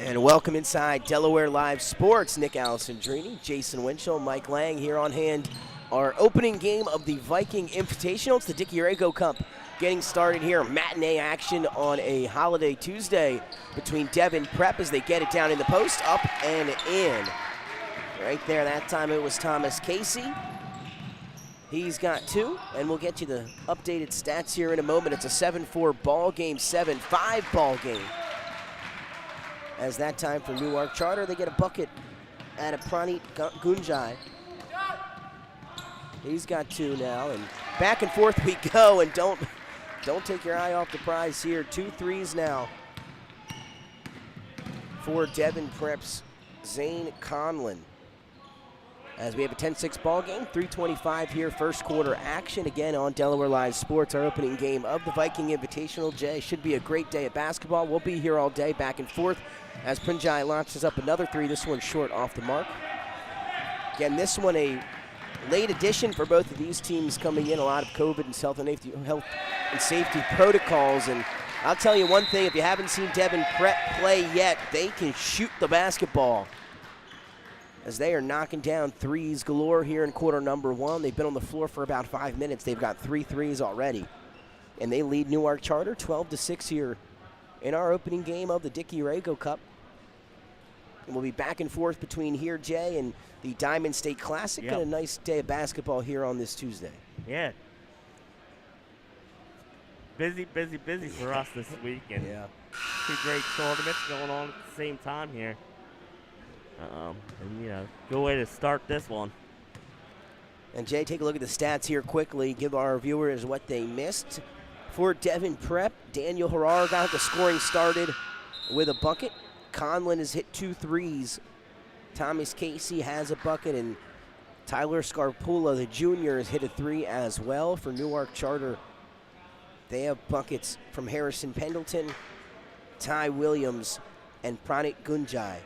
And welcome inside Delaware Live Sports. Nick Alessandrini, Jason Winchell, Mike Lang here on hand. Our opening game of the Viking Invitational. It's the Dickey Arago Cup getting started here. Matinee action on a holiday Tuesday between Devin Prep as they get it down in the post, up and in. Right there, that time it was Thomas Casey. He's got two, and we'll get you the updated stats here in a moment. It's a 7-4 ball game, 7-5 ball game. As that time for Newark Charter, they get a bucket at a Pranit Gunjai. He's got two now, and back and forth we go, and don't take your eye off the prize here. 2 threes now for Devin Prep's Zane Conlon. As we have a 10-6 ball game, 3:25 here, first quarter action again on Delaware Live Sports, our opening game of the Viking Invitational. Jay, should be a great day of basketball. We'll be here all day, back and forth, as Punjai launches up another three. This one short off the mark. Again, this one a late addition for both of these teams coming in. A lot of COVID and health and safety protocols. And I'll tell you one thing, if you haven't seen Devin Prep play yet, they can shoot the basketball, as they are knocking down threes galore here in quarter number one. They've been on the floor for about 5 minutes. They've got 3 threes already. And they lead Newark Charter 12-6 here in our opening game of the Dickey Arago Cup. And we'll be back and forth between here, Jay, and the Diamond State Classic. Yep. And a nice day of basketball here on this Tuesday. Yeah. Busy for us this week. And yeah. 2 great tournaments going on at the same time here. And, good way to start this one. And Jay, take a look at the stats here quickly. Give our viewers what they missed. For Devin Prep, Daniel Harrar got the scoring started with a bucket. Conlon has hit 2 threes. Thomas Casey has a bucket, and Tyler Scarpula, the junior, has hit a 3 as well. For Newark Charter, they have buckets from Harrison Pendleton, Ty Williams, and Pranit Gunjai.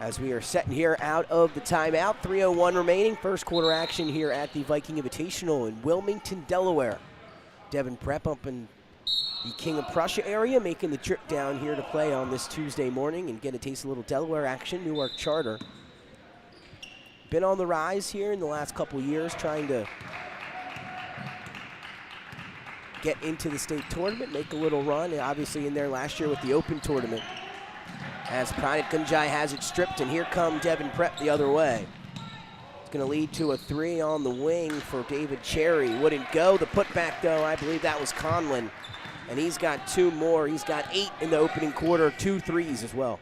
As we are setting here out of the timeout, 3:01 remaining. First quarter action here at the Viking Invitational in Wilmington, Delaware. Devin Prep up in the King of Prussia area, making the trip down here to play on this Tuesday morning and get a taste of a little Delaware action. Newark Charter been on the rise here in the last couple of years, trying to get into the state tournament, make a little run, and obviously in there last year with the Open tournament. As Pranit Gunjai has it stripped, and here come Devin Prep the other way. It's going to lead to a 3 on the wing for David Cherry. Wouldn't go. The putback, though, I believe that was Conlon. And he's got 2 more. He's got 8 in the opening quarter, 2 threes as well.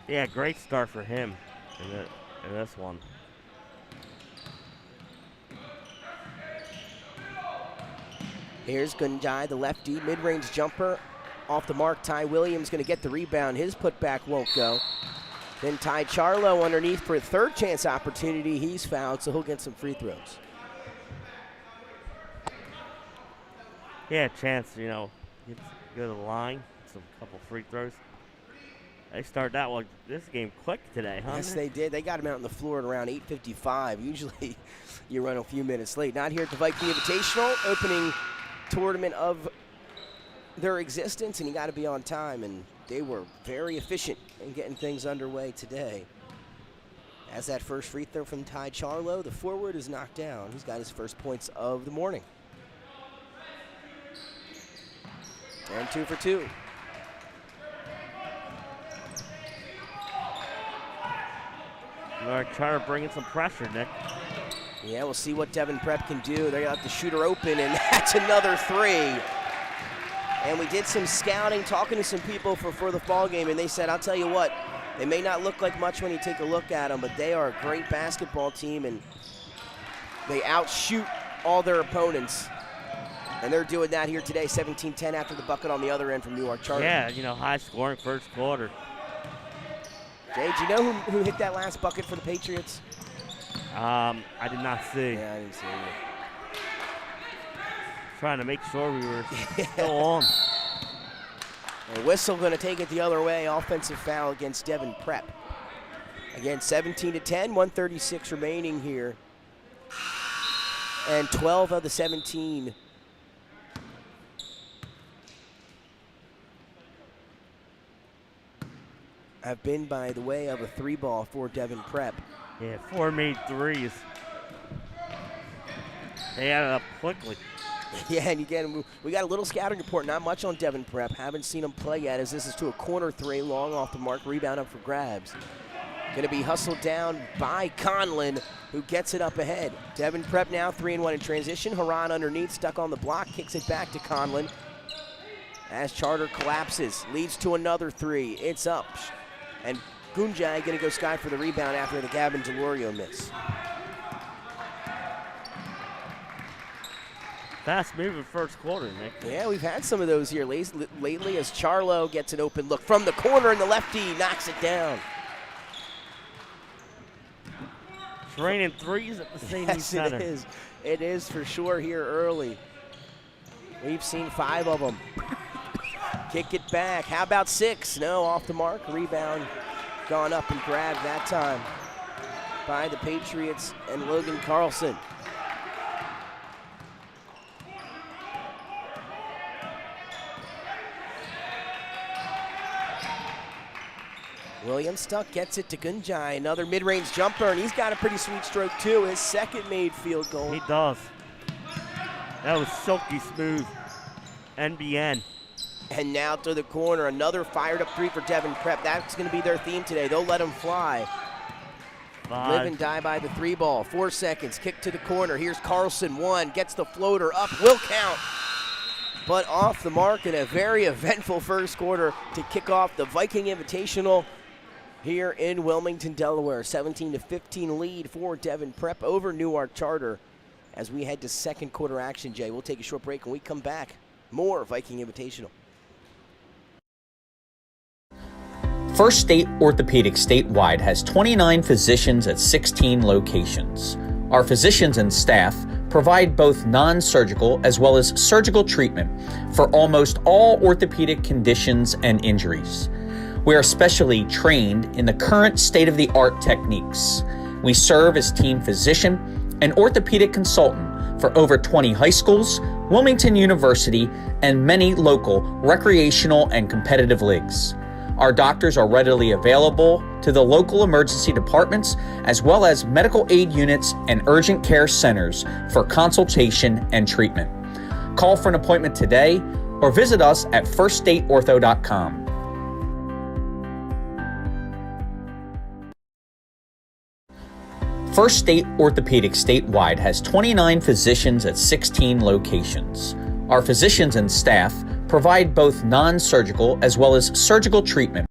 Yeah, great start for him in this one. Here's Gunjai, the lefty, mid-range jumper. Off the mark, Ty Williams going to get the rebound. His putback won't go. Then Ty Charlo underneath for a third chance opportunity. He's fouled, so he'll get some free throws. Yeah, chance, get to go to the line, some couple free throws. They start this game quick today, huh? Yes, they did. They got him out on the floor at around 8:55. Usually you run a few minutes late. Not here at the Viking Invitational, opening tournament of their existence, and you got to be on time, and they were very efficient in getting things underway today. As that first free throw from Ty Charlo, the forward is knocked down. He's got his first points of the morning. And 2 for 2. Newark Charter bringing some pressure, Nick. Yeah, we'll see what Devin Prep can do. They got the shooter open, and that's another 3. And we did some scouting, talking to some people for the fall game, and they said, I'll tell you what, they may not look like much when you take a look at them, but they are a great basketball team, and they outshoot all their opponents. And they're doing that here today, 17-10 after the bucket on the other end from Newark Charter. Yeah, high scoring first quarter. Jay, do you know who hit that last bucket for the Patriots? I did not see. Yeah, I didn't see it. Trying to make sure we were still on. A whistle going to take it the other way. Offensive foul against Devin Prep. Again, 17-10, 1:36 remaining here. And 12 of the 17 have been by the way of a 3-ball for Devin Prep. Yeah, 4 made threes. They added up quickly. Yeah, and again, we got a little scouting report, not much on Devin Prep. Haven't seen him play yet, as this is to a corner 3, long off the mark, rebound up for grabs. Going to be hustled down by Conlon, who gets it up ahead. Devin Prep now 3-1 in transition. Haran underneath, stuck on the block, kicks it back to Conlon. As Charter collapses, leads to another 3. It's up. And Gunjai going to go sky for the rebound after the Gavin Delorio miss. Fast moving first quarter, Nick. Yeah, we've had some of those here lately as Charlo gets an open look from the corner and the lefty knocks it down. It's raining threes at the same center. It is. It is for sure here early. We've seen 5 of them. Kick it back. How about 6? No, off the mark. Rebound gone up and grabbed that time by the Patriots and Logan Carlson. Williams stuck, gets it to Gunjai. Another mid-range jumper, and he's got a pretty sweet stroke too. His second made field goal. He does. That was silky smooth. NBN. And now to the corner, another fired up 3 for Devin Prep. That's going to be their theme today. They'll let him fly. 5. Live and die by the 3 ball. 4 seconds, kick to the corner. Here's Carlson, 1, gets the floater up, will count. But off the mark in a very eventful first quarter to kick off the Viking Invitational here in Wilmington, Delaware. 17-15 lead for Devin Prep over Newark Charter as we head to second quarter action, Jay. We'll take a short break. When we come back, more Viking Invitational. First State Orthopedics statewide has 29 physicians at 16 locations. Our physicians and staff provide both non-surgical as well as surgical treatment for almost all orthopedic conditions and injuries. We are specially trained in the current state-of-the-art techniques. We serve as team physician and orthopedic consultant for over 20 high schools, Wilmington University, and many local recreational and competitive leagues. Our doctors are readily available to the local emergency departments as well as medical aid units and urgent care centers for consultation and treatment. Call for an appointment today or visit us at firststateortho.com. First State Orthopedics statewide has 29 physicians at 16 locations. Our physicians and staff provide both non-surgical as well as surgical treatment.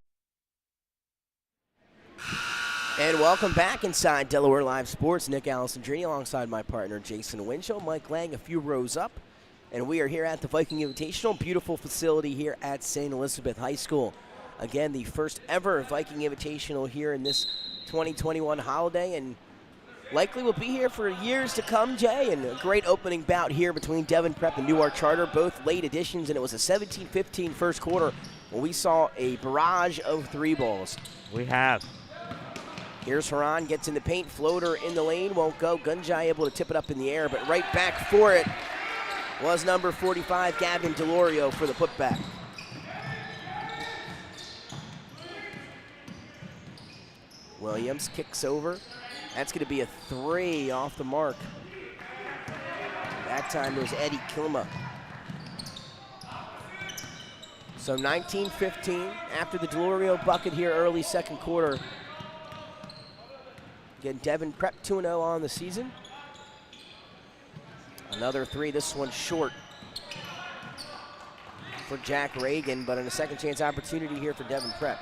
And welcome back inside Delaware Live Sports. Nick Alessandrini alongside my partner Jason Winchell. Mike Lang a few rows up. And we are here at the Viking Invitational. Beautiful facility here at St. Elizabeth High School. Again, the first ever Viking Invitational here in this 2021 holiday. And likely will be here for years to come, Jay, and a great opening bout here between Devin Prep and Newark Charter, both late additions, and it was a 17-15 first quarter when we saw a barrage of 3 balls. We have. Here's Haran, gets in the paint, floater in the lane, won't go. Gunjai able to tip it up in the air, but right back for it was number 45, Gavin Delorio for the putback. Williams kicks over. That's going to be a 3 off the mark. That time it was Eddie Kilma. So 19-15 after the Delorio bucket here early second quarter. Again, Devin Prep 2-0 on the season. Another 3, this one short for Jack Reagan, but in a second chance opportunity here for Devin Prep.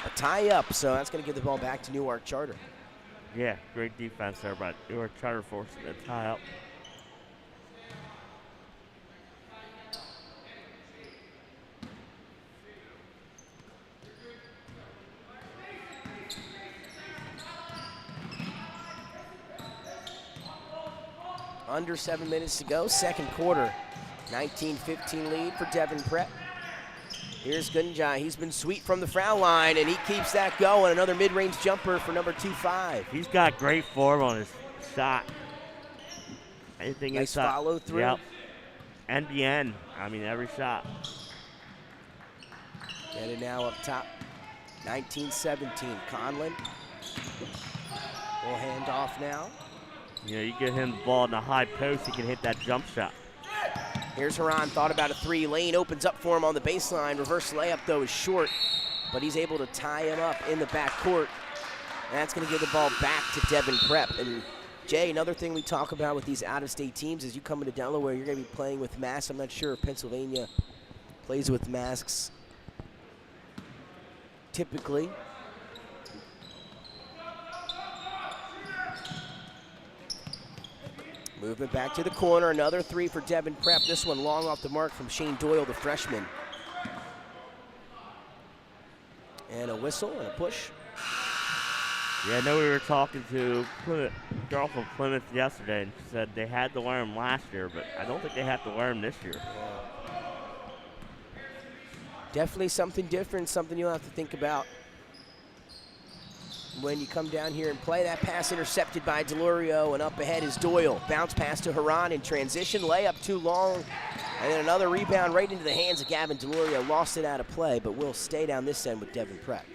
A tie up, so that's going to give the ball back to Newark Charter. Yeah, great defense there, but Newark Charter forced a tie up. Under 7 minutes to go, second quarter. 19-15 lead for Devin Prep. Here's Gunjai. He's been sweet from the foul line, and he keeps that going. Another mid-range jumper for number 25. He's got great form on his shot. Anything nice inside. follow through. Yep. NBN. I mean, every shot. Get it now up top. 19-17. Conlon will hand off now. You know, you get him the ball in the high post, he can hit that jump shot. Here's Haran, thought about a three. Lane opens up for him on the baseline. Reverse layup, though, is short, but he's able to tie him up in the backcourt. And that's going to give the ball back to Devin Prep. And Jay, another thing we talk about with these out-of-state teams is you come into Delaware, you're going to be playing with masks. I'm not sure if Pennsylvania plays with masks typically. Movement back to the corner, another three for Devin Prep. This one long off the mark from Shane Doyle, the freshman. And a whistle and a push. Yeah, I know we were talking to a girl from Plymouth yesterday, and she said they had to wear them last year, but I don't think they have to wear them this year. Definitely something different, something you'll have to think about when you come down here and play. That pass intercepted by Delorio, and up ahead is Doyle. Bounce pass to Haran in transition, layup too long, and then another rebound right into the hands of Gavin Delorio. Lost it out of play, but will stay down this end with Devin Prep.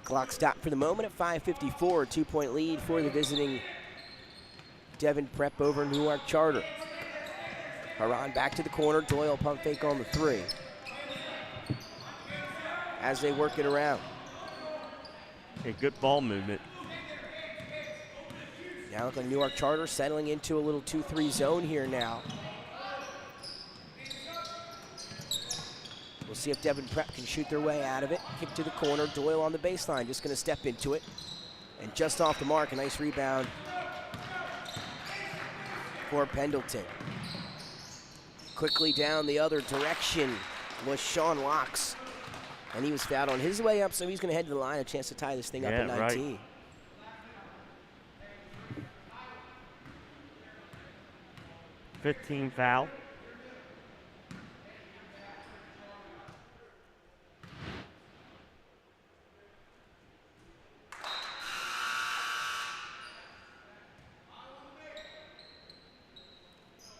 Clock stopped for the moment at 5:54, 2-point lead for the visiting Devin Prep over Newark Charter. Haran back to the corner, Doyle pump fake on the three as they work it around. A good ball movement. Now look like Newark Charter settling into a little 2-3 zone here now. We'll see if Devin Prep can shoot their way out of it. Kick to the corner, Doyle on the baseline, just gonna step into it. And just off the mark, a nice rebound for Pendleton. Quickly down the other direction was Sean Locks. And he was fouled on his way up, so he's gonna head to the line, a chance to tie this thing up at 19. Right. 15 foul.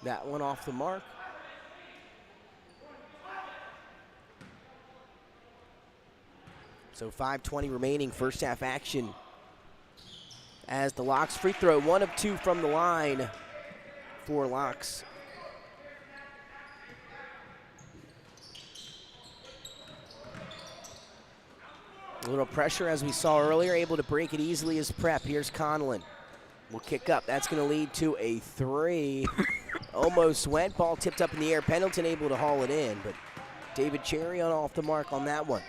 That one off the mark. So 5:20 remaining, first half action. As the Locks free throw, 1 of 2 from the line for Locks. A little pressure as we saw earlier, able to break it easily as Prep. Here's Conlon. Will kick up. That's going to lead to a three. Almost went. Ball tipped up in the air. Pendleton able to haul it in, but David Cherry on off the mark on that one.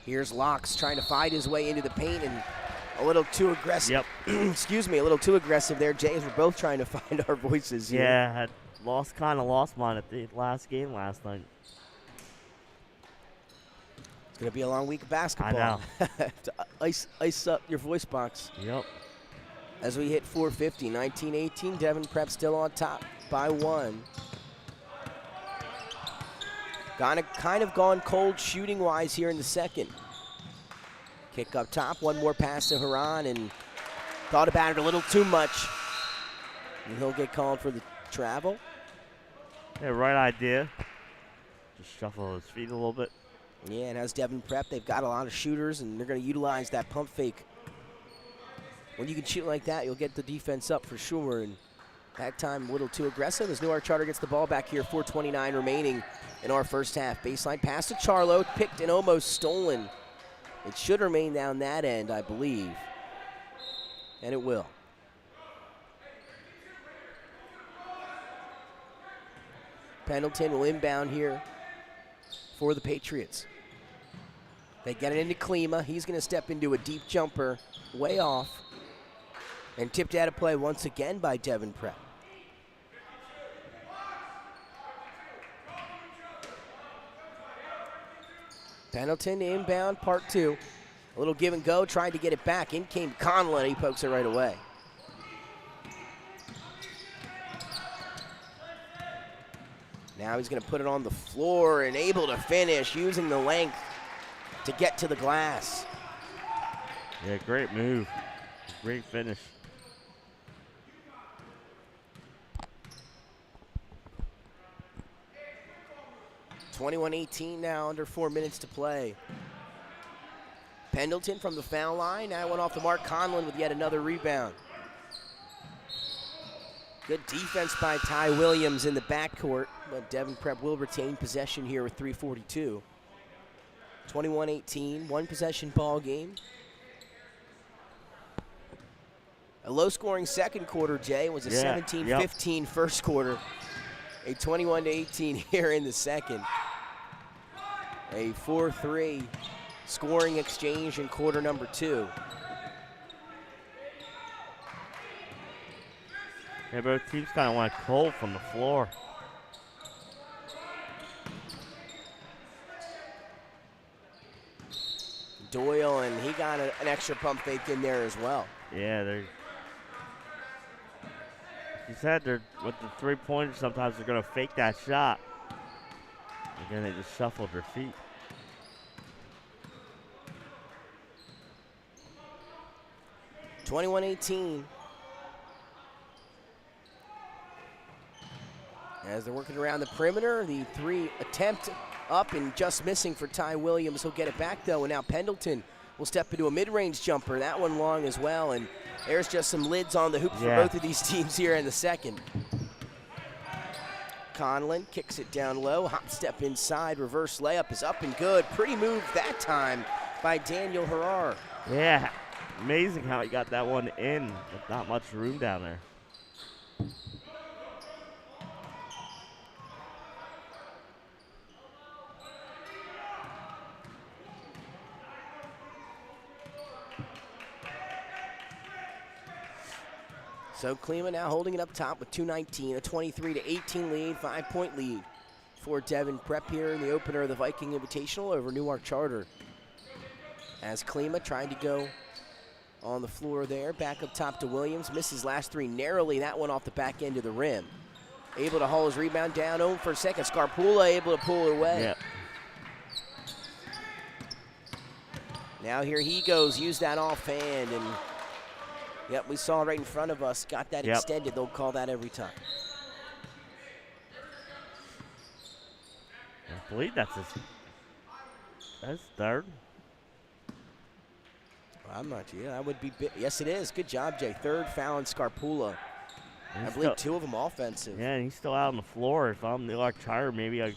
Here's Locks trying to fight his way into the paint and a little too aggressive. Yep. Excuse me, a little too aggressive there, James. We're both trying to find our voices here. Yeah, I kind of lost mine at the last game last night. It's going to be a long week of basketball. I know. To ice up your voice box. Yep. As we hit 4:50, 19-18, Devin Prep still on top by 1. Kind of gone cold shooting-wise here in the second. Kick up top, one more pass to Haran, and thought about it a little too much. And he'll get called for the travel. Yeah, right idea. Just shuffle his feet a little bit. Yeah, and as Devin Prep, they've got a lot of shooters, and they're going to utilize that pump fake. When you can shoot like that, you'll get the defense up for sure. And that time, a little too aggressive as Newark Charter gets the ball back here. 4:29 remaining in our first half. Baseline pass to Charlo, picked and almost stolen. It should remain down that end, I believe. And it will. Pendleton will inbound here for the Patriots. They get it into Klima. He's going to step into a deep jumper, way off. And tipped out of play once again by Devin Prep. Pendleton inbound, part 2. A little give and go, trying to get it back. In came Conlon, he pokes it right away. Now he's going to put it on the floor and able to finish using the length to get to the glass. Yeah, great move. Great finish. 21-18 now, under 4 minutes to play. Pendleton from the foul line. Now went off the mark. Conlon with yet another rebound. Good defense by Ty Williams in the backcourt, but Devin Prep will retain possession here with 3:42. 21-18, one possession ball game. A low-scoring second quarter, Jay, was a 17-15 first quarter. A 21-18 here in the second. A 4-3 scoring exchange in quarter number 2. Yeah, both teams kind of went cold from the floor. Doyle, and he got an extra pump fake in there as well. Yeah, he said they're with the three-pointers, sometimes they're going to fake that shot. Again, they just shuffled their feet. (21-18). As they're working around the perimeter, the 3 attempt up and just missing for Ty Williams. He'll get it back though, and now Pendleton will step into a mid-range jumper. That one long as well, and there's just some lids on the hoops for both of these teams here in the second. Conlon kicks it down low, hop step inside, reverse layup is up and good. Pretty move that time by Daniel Harrar. Yeah, amazing how he got that one in with not much room down there. So Klima now holding it up top with 2:19, a 23-18 lead, 5-point lead for Devin Prep here in the opener of the Viking Invitational over Newark Charter. As Klima tried to go on the floor there, back up top to Williams, misses last 3 narrowly, that one off the back end of the rim. Able to haul his rebound down, for a second, Scarpula able to pull it away. Yep. Now here he goes, use that offhand, and yep, we saw right in front of us, got that extended. They'll call that every time. I believe that's third. Well, I'm not, that would be, yes it is. Good job, Jay. Third foul on Scarpula. I believe 2 of them offensive. Yeah, and he's still out on the floor. If I'm the Newark Charter, maybe I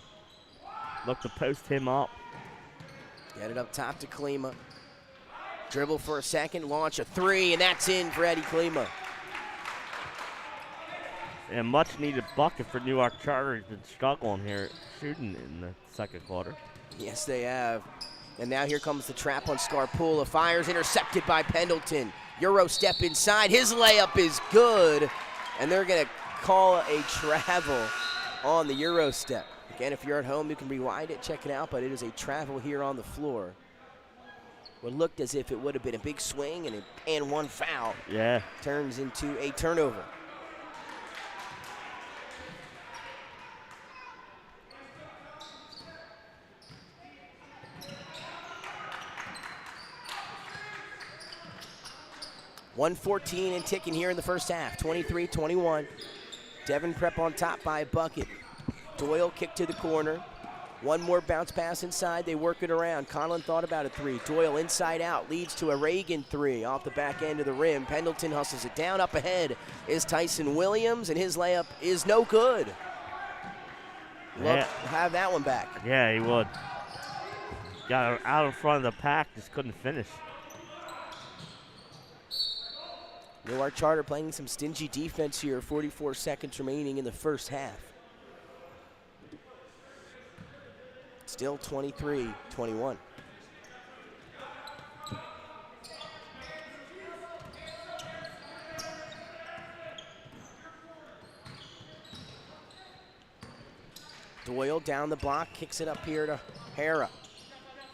look to post him up. Get it up top to Klima. Dribble for a second, launch a 3, and that's in for Eddie Klima. And much needed bucket for Newark Charter. He's been struggling here shooting in the second quarter. Yes, they have. And now here comes the trap on Scarpula. Fires intercepted by Pendleton. Euro step inside. His layup is good. And they're going to call a travel on the Euro step. Again, if you're at home, you can rewind it, check it out, but it is a travel here on the floor. What looked as if it would have been a big swing and one foul. Yeah. Turns into a turnover. .114 and ticking here in the first half, 23-21. Devin Prep on top by a bucket. Doyle kick to the corner. One more bounce pass inside, they work it around. Conlon thought about a 3. Doyle inside out, leads to a Reagan 3 off the back end of the rim. Pendleton hustles it down. Up ahead is Tyson Williams, and his layup is no good. Love to have that one back. Yeah, he would. Got out in front of the pack, just couldn't finish. Newark Charter playing some stingy defense here, 44 seconds remaining in the first half. Still 23-21. Doyle down the block, kicks it up here to Hara.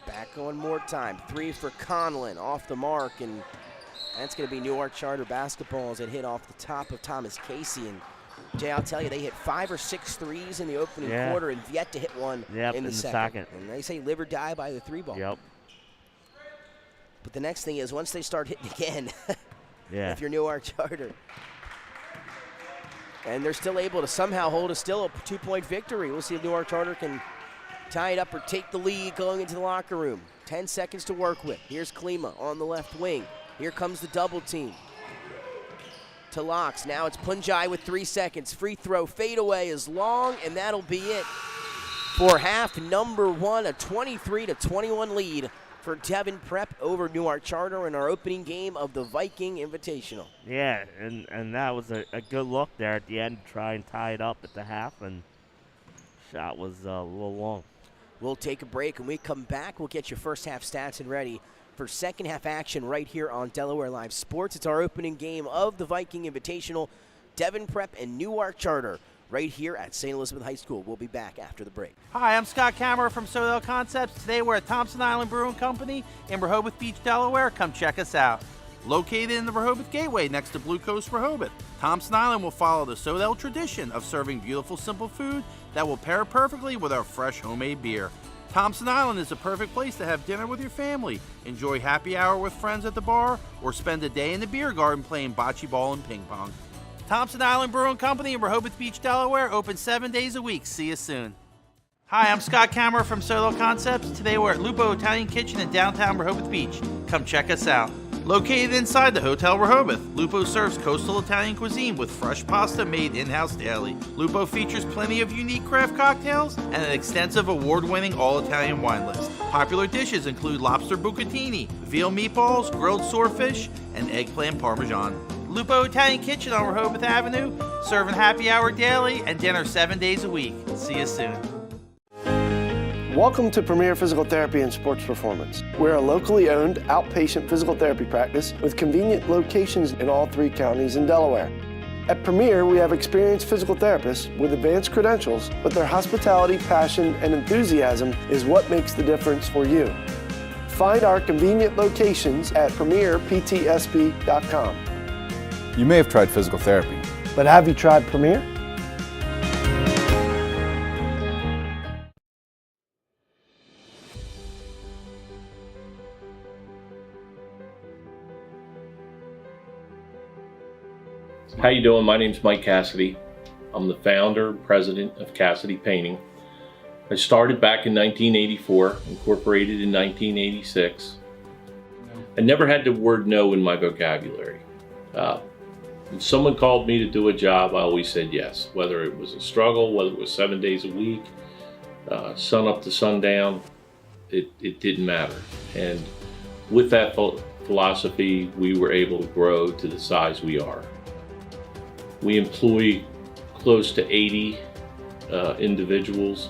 Back one more time. 3 for Conlon, off the mark, and that's going to be Newark Charter basketball as it hit off the top of Thomas Casey. And Jay, I'll tell you, they hit 5 or 6 threes in the opening quarter and yet to hit one in the second. And they say live or die by the 3 ball. Yep. But the next thing is once they start hitting again, if you're Newark Charter, and they're still able to somehow hold a 2-point victory. We'll see if Newark Charter can tie it up or take the lead going into the locker room. 10 seconds to work with. Here's Klima on the left wing. Here comes the double team. To Locks. Now it's Punjai with 3 seconds. Free throw, fade away is long, and that'll be it for half number one. A 23-21 lead for Devin Prep over Newark Charter in our opening game of the Viking Invitational. Yeah, and that was a good look there at the end to try and tie it up at the half, and shot was a little long. We'll take a break. When we come back, we'll get your first half stats and ready for second half action right here on Delaware Live Sports. It's our opening game of the Viking Invitational. Devin Prep and Newark Charter right here at St. Elizabeth High School. We'll be back after the break. Hi, I'm Scott Kammerer from Sodell Concepts. Today we're at Thompson Island Brewing Company in Rehoboth Beach, Delaware. Come check us out. Located in the Rehoboth Gateway next to Blue Coast Rehoboth, Thompson Island will follow the Sodell tradition of serving beautiful, simple food that will pair perfectly with our fresh homemade beer. Thompson Island is a perfect place to have dinner with your family, enjoy happy hour with friends at the bar, or spend a day in the beer garden playing bocce ball and ping pong. Thompson Island Brewing Company in Rehoboth Beach, Delaware, open 7 days a week. See you soon. Hi, I'm Scott Kammerer from Sodell Concepts. Today we're at Lupo Italian Kitchen in downtown Rehoboth Beach. Come check us out. Located inside the Hotel Rehoboth, Lupo serves coastal Italian cuisine with fresh pasta made in-house daily. Lupo features plenty of unique craft cocktails and an extensive award-winning all-Italian wine list. Popular dishes include lobster bucatini, veal meatballs, grilled swordfish, and eggplant parmesan. Lupo Italian Kitchen on Rehoboth Avenue, serving happy hour daily and dinner 7 days a week. See you soon. Welcome to Premier Physical Therapy and Sports Performance. We're a locally owned outpatient physical therapy practice with convenient locations in all 3 counties in Delaware. At Premier, we have experienced physical therapists with advanced credentials, but their hospitality, passion, and enthusiasm is what makes the difference for you. Find our convenient locations at premierptsp.com. You may have tried physical therapy, But have you tried Premier? How you doing? My name's Mike Cassidy. I'm the founder and president of Cassidy Painting. I started back in 1984, incorporated in 1986. I never had the word no in my vocabulary. When someone called me to do a job, I always said yes, whether it was a struggle, whether it was 7 days a week, sun up to sundown, it didn't matter. And with that philosophy, we were able to grow to the size we are. We employ close to 80 individuals.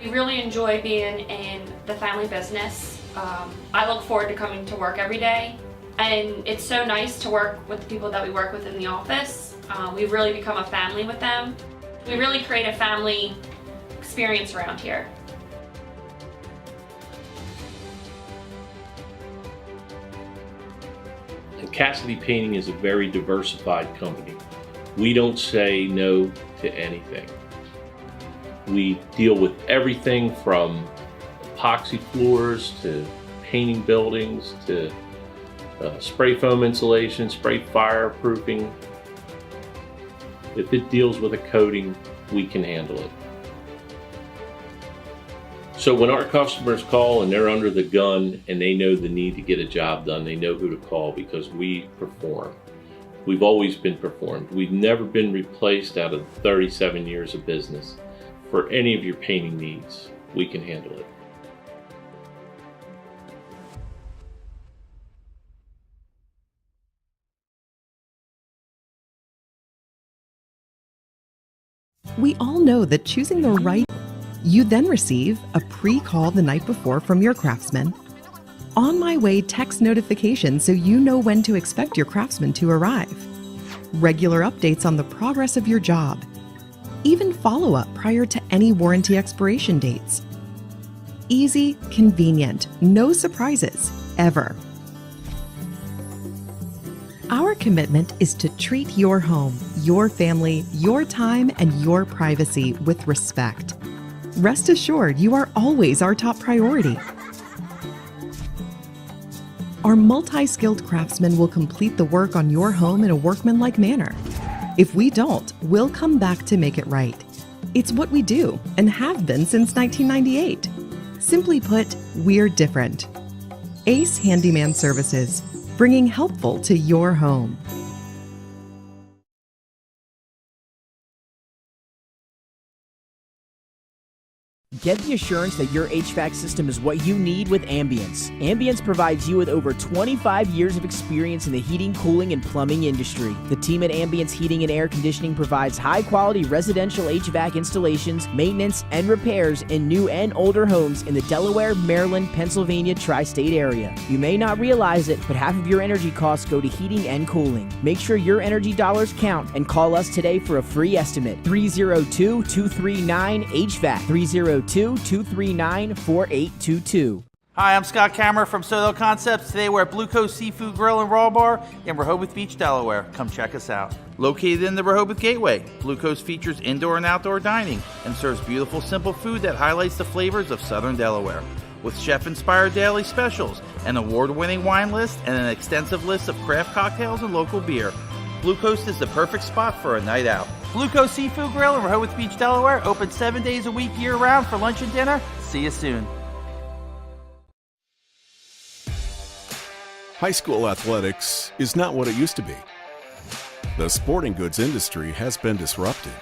We really enjoy being in the family business. I look forward to coming to work every day, and it's so nice to work with the people that we work with in the office. We've really become a family with them. We really create a family experience around here. And Cassidy Painting is a very diversified company. We don't say no to anything. We deal with everything from epoxy floors to painting buildings to spray foam insulation, spray fireproofing. If it deals with a coating, we can handle it. So when our customers call and they're under the gun and they know the need to get a job done, they know who to call because we perform. We've always been performed. We've never been replaced out of 37 years of business. For any of your painting needs, we can handle it. We all know that choosing the right, you then receive a pre-call the night before from your craftsman. On My Way text notification so you know when to expect your craftsman to arrive. Regular updates on the progress of your job. Even follow-up prior to any warranty expiration dates. Easy, convenient, no surprises, ever. Our commitment is to treat your home, your family, your time, and your privacy with respect. Rest assured, you are always our top priority. Our multi-skilled craftsmen will complete the work on your home in a workmanlike manner. If we don't, we'll come back to make it right. It's what we do and have been since 1998. Simply put, we're different. Ace Handyman Services, bringing helpful to your home. Get the assurance that your HVAC system is what you need with Ambience. Ambience provides you with over 25 years of experience in the heating, cooling, and plumbing industry. The team at Ambience Heating and Air Conditioning provides high-quality residential HVAC installations, maintenance, and repairs in new and older homes in the Delaware, Maryland, Pennsylvania tri-state area. You may not realize it, but half of your energy costs go to heating and cooling. Make sure your energy dollars count and call us today for a free estimate. 302-239-HVAC. 302-239-4822. Hi, I'm Scott Kammerer from Sodell Concepts. Today we're at Blue Coast Seafood Grill and Raw Bar in Rehoboth Beach, Delaware. Come check us out. Located in the Rehoboth Gateway, Blue Coast features indoor and outdoor dining and serves beautiful, simple food that highlights the flavors of Southern Delaware. With chef-inspired daily specials, an award-winning wine list, and an extensive list of craft cocktails and local beer, Blue Coast is the perfect spot for a night out. Blue Coast Seafood Grill in Rehoboth Beach, Delaware, open 7 days a week year-round for lunch and dinner. See you soon. High school athletics is not what it used to be. The sporting goods industry has been disrupted,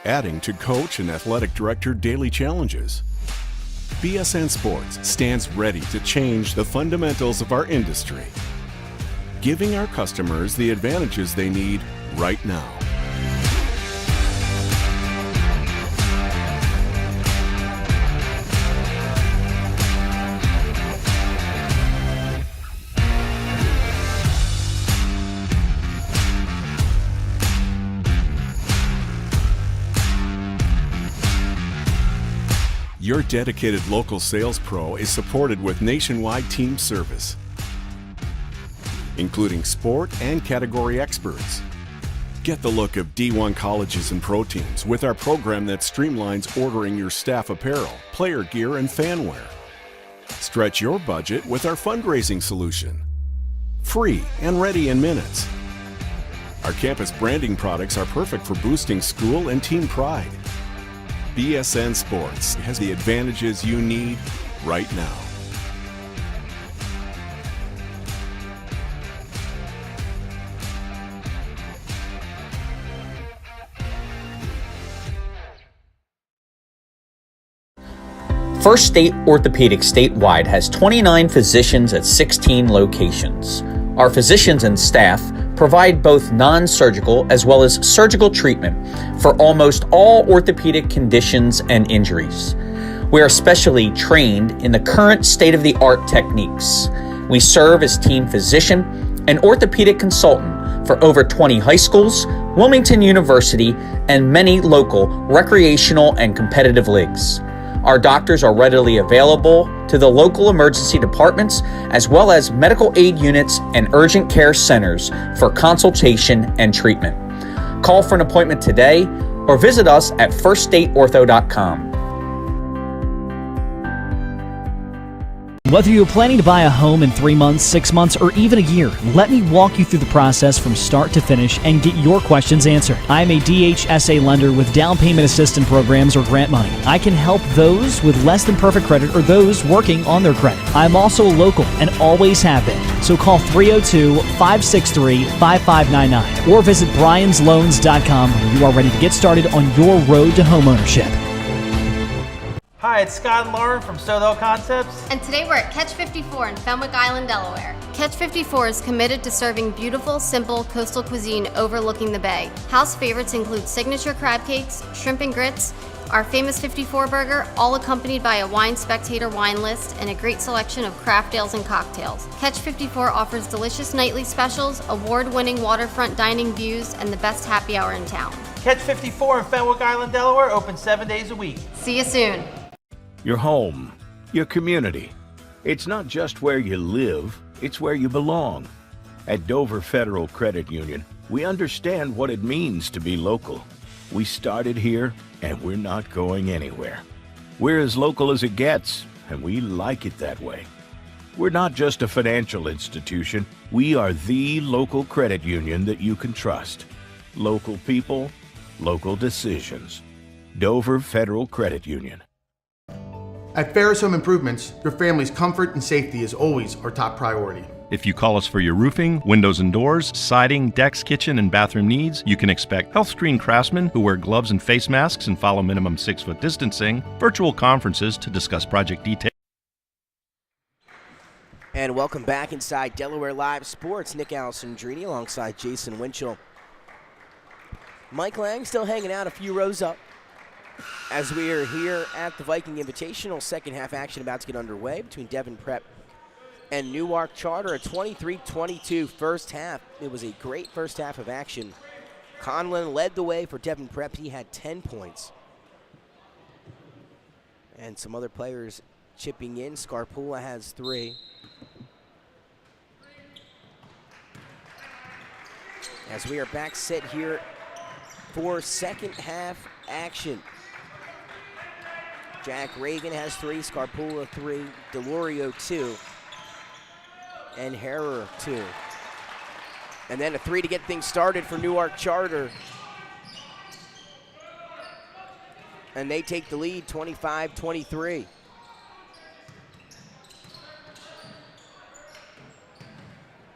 adding to coach and athletic director daily challenges. BSN Sports stands ready to change the fundamentals of our industry, giving our customers the advantages they need right now. Your dedicated local sales pro is supported with nationwide team service, including sport and category experts. Get the look of D1 colleges and pro teams with our program that streamlines ordering your staff apparel, player gear, and fan wear. Stretch your budget with our fundraising solution. Free and ready in minutes. Our campus branding products are perfect for boosting school and team pride. BSN Sports has the advantages you need right now. First State Orthopedic statewide has 29 physicians at 16 locations. Our physicians and staff provide both non-surgical as well as surgical treatment for almost all orthopedic conditions and injuries. We are specially trained in the current state-of-the-art techniques. We serve as team physician and orthopedic consultant for over 20 high schools, Wilmington University, and many local recreational and competitive leagues. Our doctors are readily available to the local emergency departments as well as medical aid units and urgent care centers for consultation and treatment. Call for an appointment today or visit us at firststateortho.com. Whether you're planning to buy a home in 3 months, 6 months, or even a year, let me walk you through the process from start to finish and get your questions answered. I'm a DHSA lender with down payment assistance programs or grant money. I can help those with less than perfect credit or those working on their credit. I'm also local and always have been. So call 302-563-5599 or visit bryans.loans.com when you are ready to get started on your road to homeownership. Hi, it's Scott and Lauren from Sodell Concepts. And today we're at Catch 54 in Fenwick Island, Delaware. Catch 54 is committed to serving beautiful, simple coastal cuisine overlooking the bay. House favorites include signature crab cakes, shrimp and grits, our famous 54 burger, all accompanied by a wine spectator wine list and a great selection of craft ales and cocktails. Catch 54 offers delicious nightly specials, award-winning waterfront dining views, and the best happy hour in town. Catch 54 in Fenwick Island, Delaware, open 7 days a week. See you soon. Your home, your community. It's not just where you live, it's where you belong. At Dover Federal Credit Union, we understand what it means to be local. We started here, and we're not going anywhere. We're as local as it gets, and we like it that way. We're not just a financial institution, we are the local credit union that you can trust. Local people, local decisions. Dover Federal Credit Union. At Ferris Home Improvements, your family's comfort and safety is always our top priority. If you call us for your roofing, windows and doors, siding, decks, kitchen, and bathroom needs, you can expect health-screened craftsmen who wear gloves and face masks and follow minimum 6-foot distancing, virtual conferences to discuss project details. And welcome back inside Delaware Live Sports. Nick Alessandrini alongside Jason Winchell. Mike Lang still hanging out a few rows up as we are here at the Viking Invitational. Second half action about to get underway between Devin Prep and Newark Charter. A 23-22 first half. It was a great first half of action. Conlon led the way for Devin Prep. He had 10 points. And some other players chipping in. Scarpula has 3. As we are back set here for second half action. Jack Reagan has 3, Scarpula 3, Delorio 2, and Herrer 2. And then a 3 to get things started for Newark Charter. And they take the lead 25-23.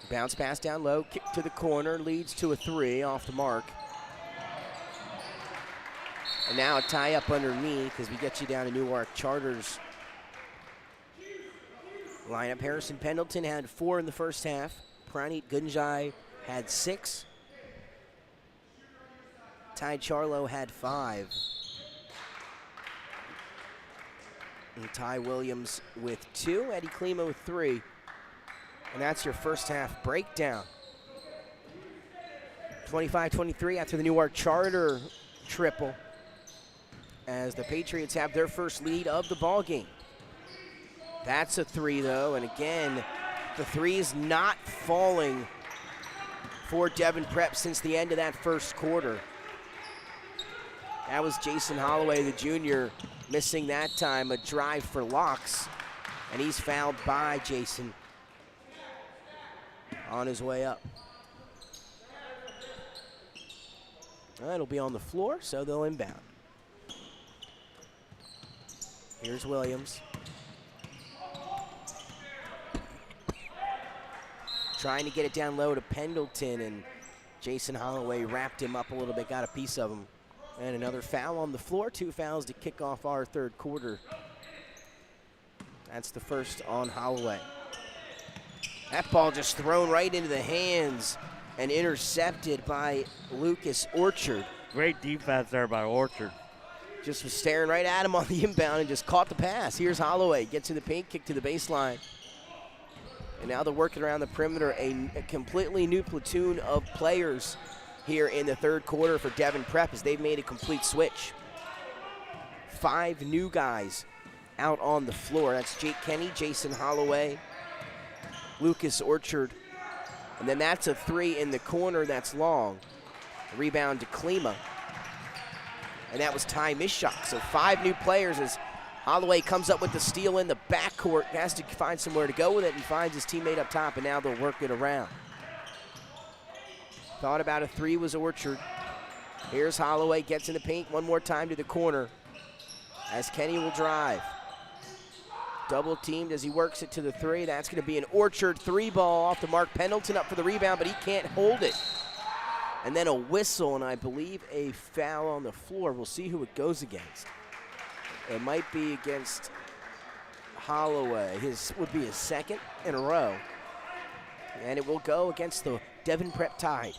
Bounce pass down low, kick to the corner, leads to a 3 off the mark. And now a tie up underneath as we get you down to Newark Charter's lineup. Harrison Pendleton had 4 in the first half. Pranit Gunjai had 6. Ty Charlo had 5. And Ty Williams with 2. Eddie Klima with 3. And that's your first half breakdown. 25-23 after the Newark Charter triple, as the Patriots have their first lead of the ball game. That's a 3 though, and again, the 3 is not falling for Devin Prep since the end of that first quarter. That was Jason Holloway, the junior, missing that time, a drive for Locks, and he's fouled by Jason on his way up. It'll be on the floor, so they'll inbound. Here's Williams. Trying to get it down low to Pendleton, and Jason Holloway wrapped him up a little bit, got a piece of him. And another foul on the floor, 2 fouls to kick off our third quarter. That's the first on Holloway. That ball just thrown right into the hands and intercepted by Lucas Orchard. Great defense there by Orchard. Just was staring right at him on the inbound and just caught the pass. Here's Holloway, gets in the paint, kick to the baseline. And now they're working around the perimeter, a completely new platoon of players here in the third quarter for Devin Prep as they've made a complete switch. 5 new guys out on the floor. That's Jake Kenny, Jason Holloway, Lucas Orchard, and then that's a 3 in the corner that's long. Rebound to Klima. And that was Ty Mishak. So 5 new players as Holloway comes up with the steal in the backcourt, has to find somewhere to go with it and finds his teammate up top, and now they'll work it around. Thought about a 3 was Orchard. Here's Holloway, gets in the paint one more time to the corner as Kenny will drive. Double teamed as he works it to the 3. That's going to be an Orchard 3 ball off the mark. Pendleton up for the rebound, but he can't hold it. And then a whistle, and I believe a foul on the floor. We'll see who it goes against. It might be against Holloway. His would be his 2nd in a row. And it will go against the Devin Prep Tide.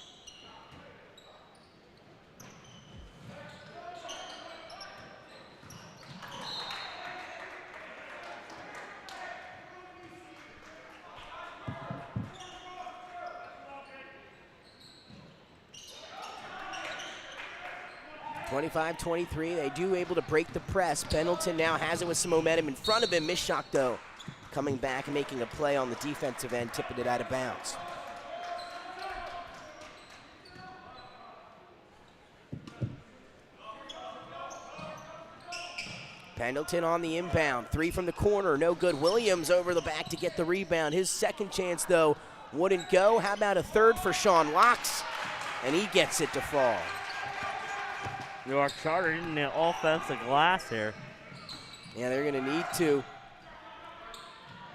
(25-23). They do able to break the press. Pendleton now has it with some momentum in front of him. Mishak, though, coming back and making a play on the defensive end, tipping it out of bounds. Pendleton on the inbound. 3 from the corner, no good. Williams over the back to get the rebound. His second chance, though, wouldn't go. How about a 3rd for Sean Locks? And he gets it to fall. Newark Charter in the offensive glass here. Yeah, they're going to need to.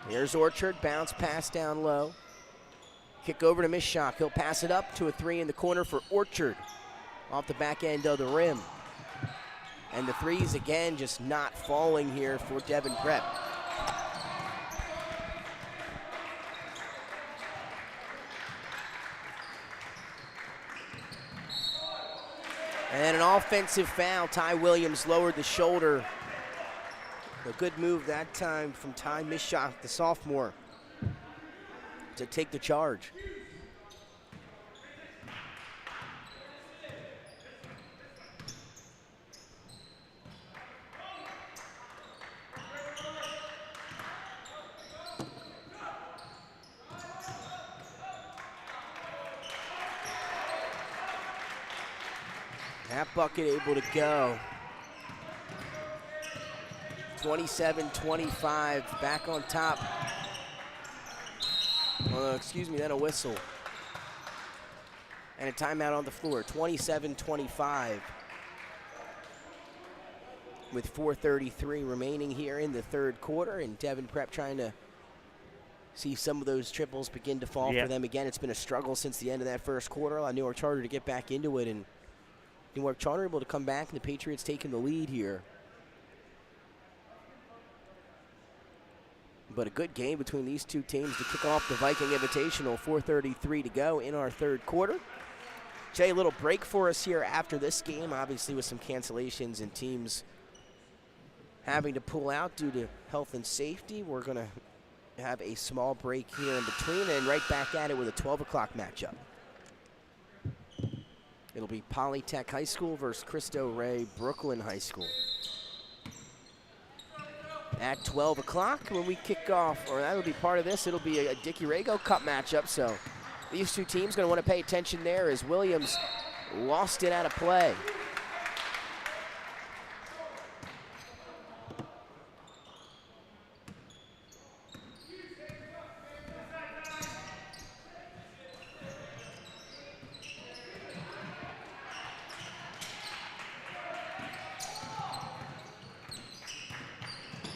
Here's Orchard, bounce pass down low. Kick over to Mishak. He'll pass it up to a 3 in the corner for Orchard. Off the back end of the rim. And the threes again just not falling here for Devin Prep. And an offensive foul. Ty Williams lowered the shoulder. A good move that time from Ty Mishak, the sophomore, to take the charge. That bucket able to go. 27-25, back on top. Excuse me, then a whistle. And a timeout on the floor, 27-25. With 4:33 remaining here in the third quarter, and Devin Prep trying to see some of those triples begin to fall for them again. It's been a struggle since the end of that first quarter. Allowed Newark Charter to get back into it, and Newark Charter able to come back, and the Patriots taking the lead here. But a good game between these two teams to kick off the Viking Invitational. 4:33 to go in our third quarter. Jay, a little break for us here after this game, obviously with some cancellations and teams having to pull out due to health and safety. We're going to have a small break here in between and right back at it with a 12 o'clock matchup. It'll be Polytech High School versus Cristo Rey Brooklyn High School. At 12 o'clock when we kick off, or that'll be part of this, it'll be a Dickey Rago Cup matchup. So these two teams going to want to pay attention there as Williams lost it out of play.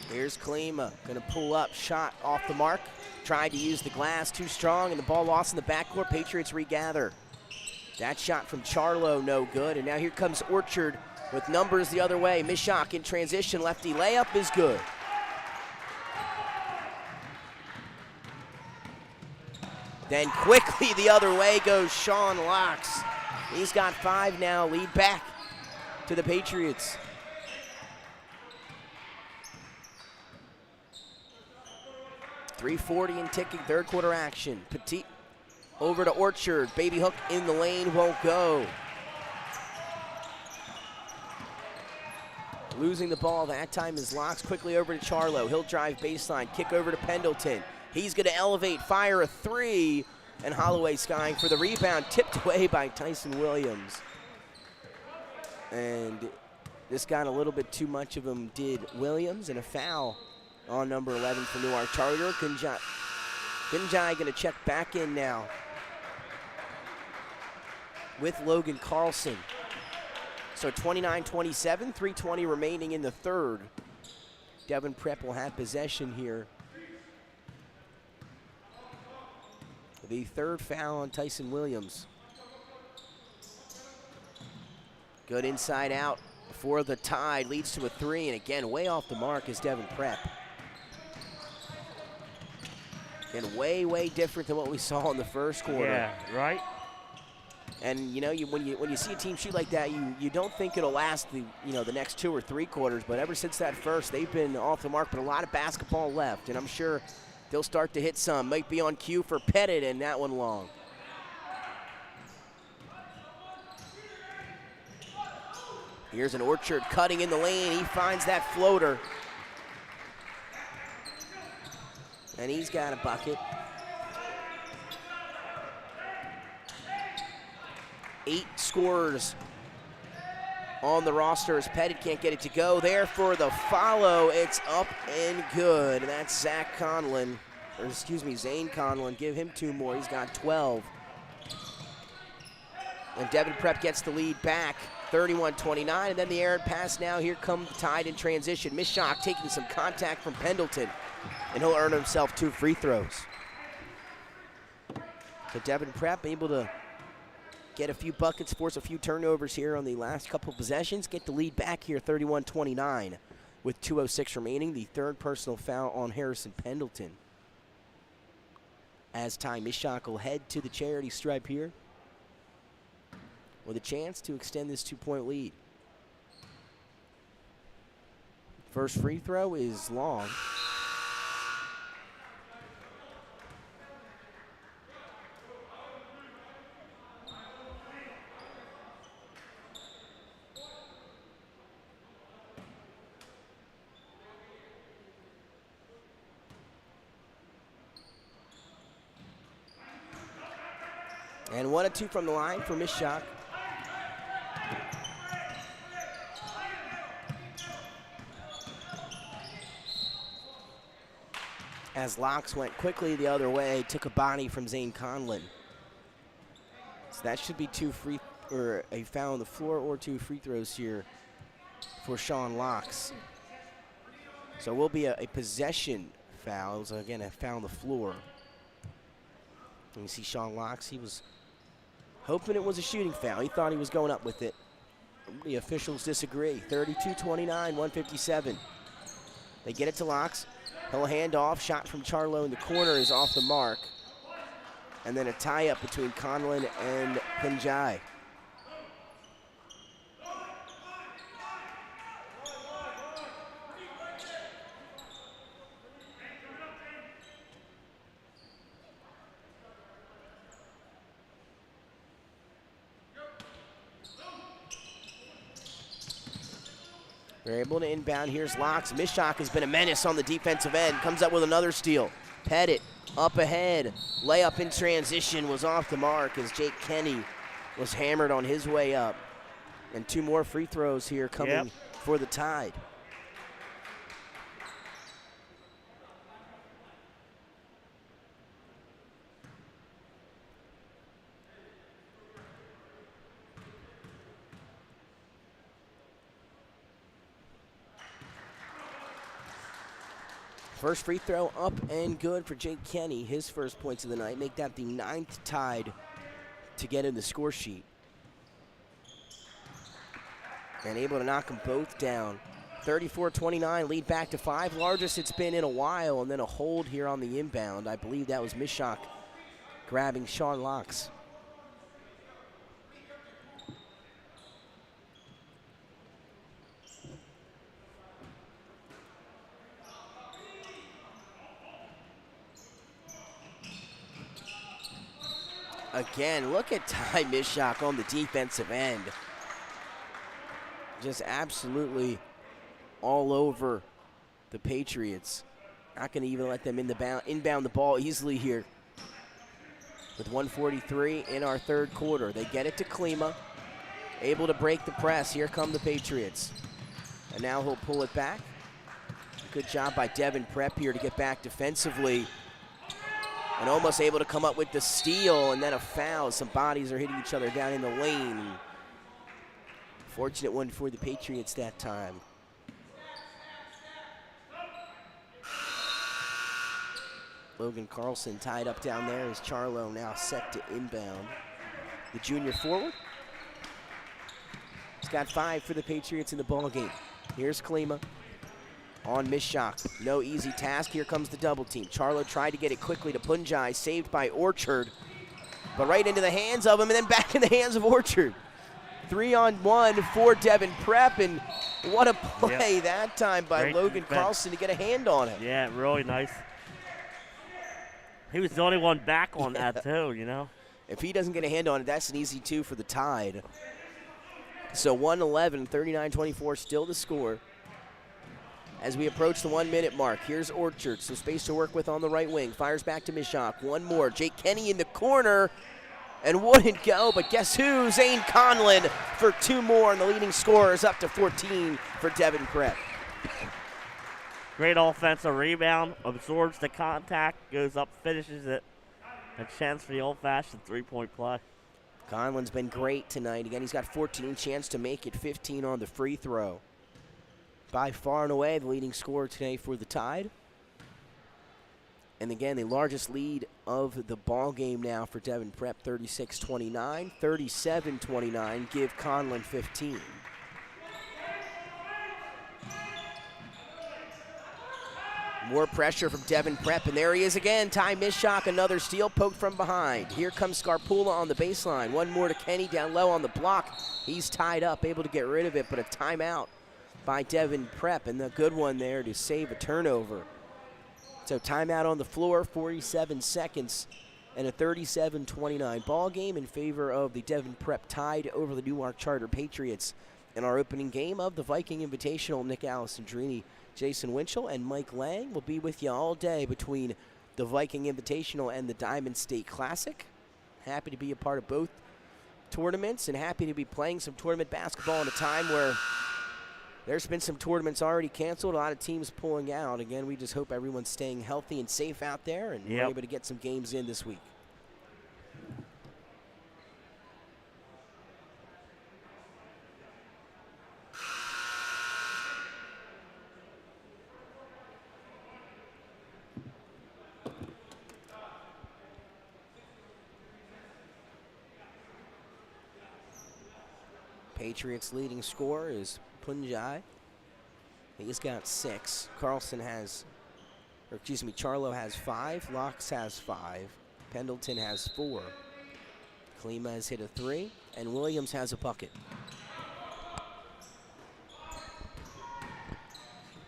Here's Klima, gonna pull up, shot off the mark. Tried to use the glass, too strong, and the ball lost in the backcourt. Patriots regather. That shot from Charlo, no good. And now here comes Orchard with numbers the other way. Mishak in transition, lefty layup is good. Then quickly the other way goes Sean Locks. He's got 5 now, lead back to the Patriots. .340 and ticking, third quarter action. Petit over to Orchard. Baby hook in the lane, won't go. Losing the ball that time is Locks. Quickly over to Charlo. He'll drive baseline, kick over to Pendleton. He's gonna elevate, fire a 3, and Holloway skying for the rebound, tipped away by Tyson Williams. And this got a little bit too much of him, did Williams, and a foul on number 11 for Newark Charter. Gunjai gonna check back in now with Logan Carlson. So 29-27, 3:20 remaining in the third. Devin Prep will have possession here. The third foul on Tyson Williams. Good inside out for the Tide, leads to a 3, and again, way off the mark is Devin Prep. And way different than what we saw in the first quarter. Yeah, right. And you know, when you see a team shoot like that, you don't think it'll last the next 2 or 3 quarters. But ever since that first, they've been off the mark. But a lot of basketball left, and I'm sure they'll start to hit some. Might be on cue for Pettit, and that one long. Here's an Orchard cutting in the lane. He finds that floater. And he's got a bucket. 8 scorers on the roster as Pettit can't get it to go. There for the follow. It's up and good. That's Zane Conlon. Give him 2 more. He's got 12. And Devin Prep gets the lead back, 31-29, and then the errant pass now. Here comes the Tide in transition. Mishak taking some contact from Pendleton, and he'll earn himself 2 free throws. So Devin Prep able to get a few buckets, force a few turnovers here on the last couple of possessions, get the lead back here, 31-29, with 2:06 remaining. The 3rd personal foul on Harrison Pendleton. As Ty Mishak will head to the charity stripe here, with a chance to extend this 2-point lead. First free throw is long. And 1 of 2 from the line for Mishak. As Locks went quickly the other way, took a body from Zane Conlon. So that should be a foul on the floor or 2 free throws here for Sean Locks. So it will be a possession foul. So again, a foul on the floor. And you see Sean Locks, he was hoping it was a shooting foul. He thought he was going up with it. The officials disagree. 32-29, 157. They get it to Locks. He'll hand off. Shot from Charlo in the corner is off the mark. And then a tie-up between Conlon and Pinjai. They're able to inbound. Here's Locks. Mishak has been a menace on the defensive end. Comes up with another steal. Pettit up ahead. Layup in transition was off the mark as Jake Kenny was hammered on his way up. And 2 more free throws here coming for the Tide. First free throw up and good for Jake Kenny. His first points of the night. Make that the 9th Tide to get in the score sheet. And able to knock them both down. 34-29, lead back to 5. Largest it's been in a while, and then a hold here on the inbound. I believe that was Mishak grabbing Sean Locks. Again, look at Ty Mishak on the defensive end. Just absolutely all over the Patriots. Not going to even let them inbound the ball easily here. With 1:43 in our 3rd quarter. They get it to Klima. Able to break the press. Here come the Patriots. And now he'll pull it back. Good job by Devin Prep here to get back defensively. And almost able to come up with the steal and then a foul. Some bodies are hitting each other down in the lane. Fortunate one for the Patriots that time. Logan Carlson tied up down there as Charlo now set to inbound. The junior forward. He's got 5 for the Patriots in the ballgame. Here's Klima. On Mishak, no easy task. Here comes the double team. Charlo tried to get it quickly to Punjai, saved by Orchard, but right into the hands of him and then back in the hands of Orchard. 3-on-1 for Devin Prep, and what a play that time by Great Logan defense. Carlson to get a hand on it. Yeah, really nice. He was the only one back on that too, you know. If he doesn't get a hand on it, that's an easy 2 for the Tide. So 111, 39-24 still the score. As we approach the 1-minute mark, here's Orchard, some space to work with on the right wing. Fires back to Mishak, 1 more. Jake Kenny in the corner, and wouldn't go, but guess who? Zane Conlon for 2 more, and the leading scorer is up to 14 for Devin Prep. Great offensive rebound, absorbs the contact, goes up, finishes it. A chance for the old-fashioned 3-point play. Conlon's been great tonight. Again, he's got 14 chance to make it, 15 on the free throw. By far and away, the leading scorer today for the Tide. And again, the largest lead of the ball game now for Devin Prep, 36-29, 37-29, give Conlon 15. More pressure from Devin Prep, and there he is again. Ty Mishak, another steal, poked from behind. Here comes Scarpula on the baseline. One more to Kenny down low on the block. He's tied up, able to get rid of it, but a timeout by Devin Prep, and the good one there to save a turnover. So timeout on the floor, 47 seconds, and a 37-29 ball game in favor of the Devin Prep Tide over the Newark Charter Patriots. In our opening game of the Viking Invitational, Nick Alessandrini, Jason Winchell, and Mike Lang will be with you all day between the Viking Invitational and the Diamond State Classic. Happy to be a part of both tournaments and happy to be playing some tournament basketball in a time where there's been some tournaments already canceled, a lot of teams pulling out. Again, we just hope everyone's staying healthy and safe out there and we're able to get some games in this week. Patriots' leading scorer is Punjai. He's got 6. Charlo has 5. Locks has 5. Pendleton has 4. Klima has hit a 3. And Williams has a bucket.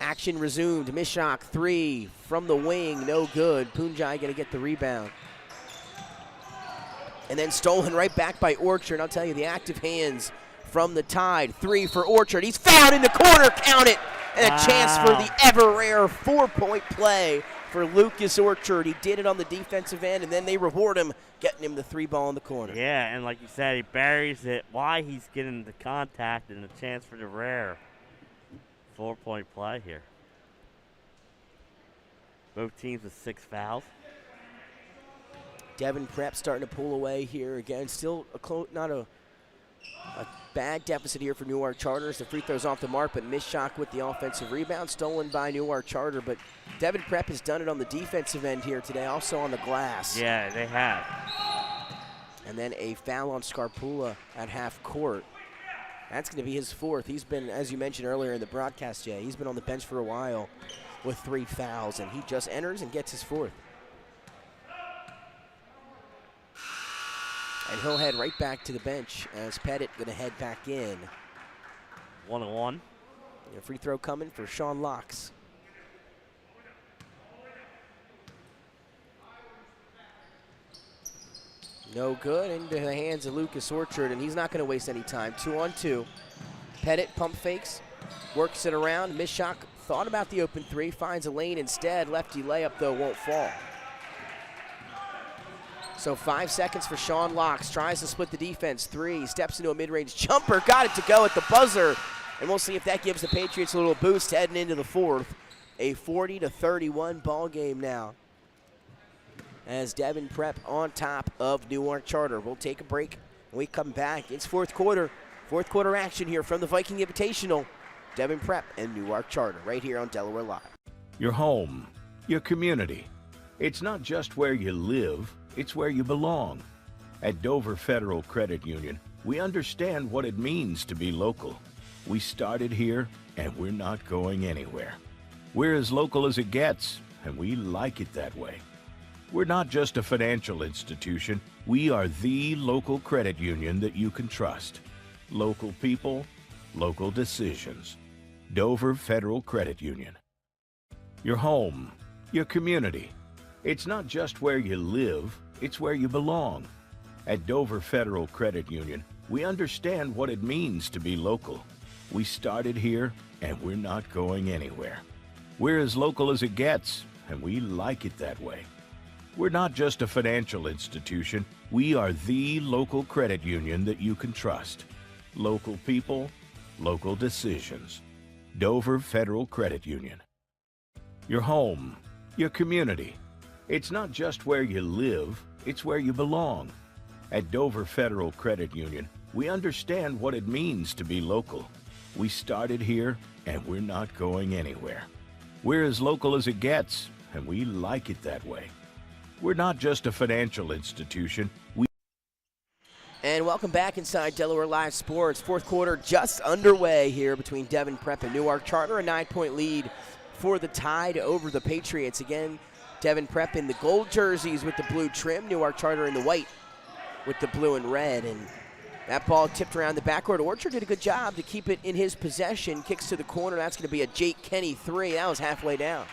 Action resumed. Mishak 3 from the wing. No good. Punjai going to get the rebound. And then stolen right back by Orchard. I'll tell you, the active hands from the Tide. 3 for Orchard. He's fouled in the corner. Count it. And a chance for the ever-rare 4-point play for Lucas Orchard. He did it on the defensive end, and then they reward him, getting him the 3 ball in the corner. Yeah, and like you said, he buries it. Why he's getting the contact and the chance for the rare 4-point play here. Both teams with 6 fouls. Devin Prep starting to pull away here again. Still not a bad deficit here for Newark Charters. The free throw's off the mark, but Mishak with the offensive rebound. Stolen by Newark Charter, but Devin Prep has done it on the defensive end here today, also on the glass. Yeah, they have. And then a foul on Scarpula at half court. That's going to be his 4th. He's been, as you mentioned earlier in the broadcast, Jay, he's been on the bench for a while with 3 fouls, and he just enters and gets his 4th. And he'll head right back to the bench as Pettit going to head back in. 1-on-1. A free throw coming for Sean Locks. No good, into the hands of Lucas Orchard, and he's not going to waste any time. 2-on-2. Pettit pump fakes, works it around. Mishak thought about the open 3, finds a lane instead. Lefty layup, though, won't fall. So 5 seconds for Sean Locks. Tries to split the defense. 3, steps into a mid-range jumper. Got it to go at the buzzer. And we'll see if that gives the Patriots a little boost heading into the 4th. A 40-31 ball game now, as Devin Prep on top of Newark Charter. We'll take a break. When we come back, it's 4th quarter. 4th quarter action here from the Viking Invitational. Devin Prep and Newark Charter right here on Delaware Live. Your home, your community. It's not just where you live, it's where you belong. At Dover Federal Credit Union, we understand what it means to be local. We started here, and we're not going anywhere. We're as local as it gets, and we like it that way. We're not just a financial institution. We are the local credit union that you can trust. Local people, local decisions. Dover Federal Credit Union. Your home, your community. It's not just where you live, it's where you belong. At Dover Federal Credit Union, we understand what it means to be local. We started here, and we're not going anywhere. We're as local as it gets, and we like it that way. We're not just a financial institution. We are the local credit union that you can trust. Local people, local decisions. Dover Federal Credit Union. Your home, your community. It's not just where you live, it's where you belong. At Dover Federal Credit Union, we understand what it means to be local. We started here, and we're not going anywhere. We're as local as it gets, and we like it that way. We're not just a financial institution. And welcome back inside Delaware Live Sports. Fourth quarter just underway here between Devin Prep and Newark Charter. A 9-point lead for the Tide over the Patriots. Again, Devin Prep in the gold jerseys with the blue trim. Newark Charter in the white with the blue and red. And that ball tipped around the backcourt. Orchard did a good job to keep it in his possession. Kicks to the corner. That's going to be a Jake Kenny 3. That was halfway down.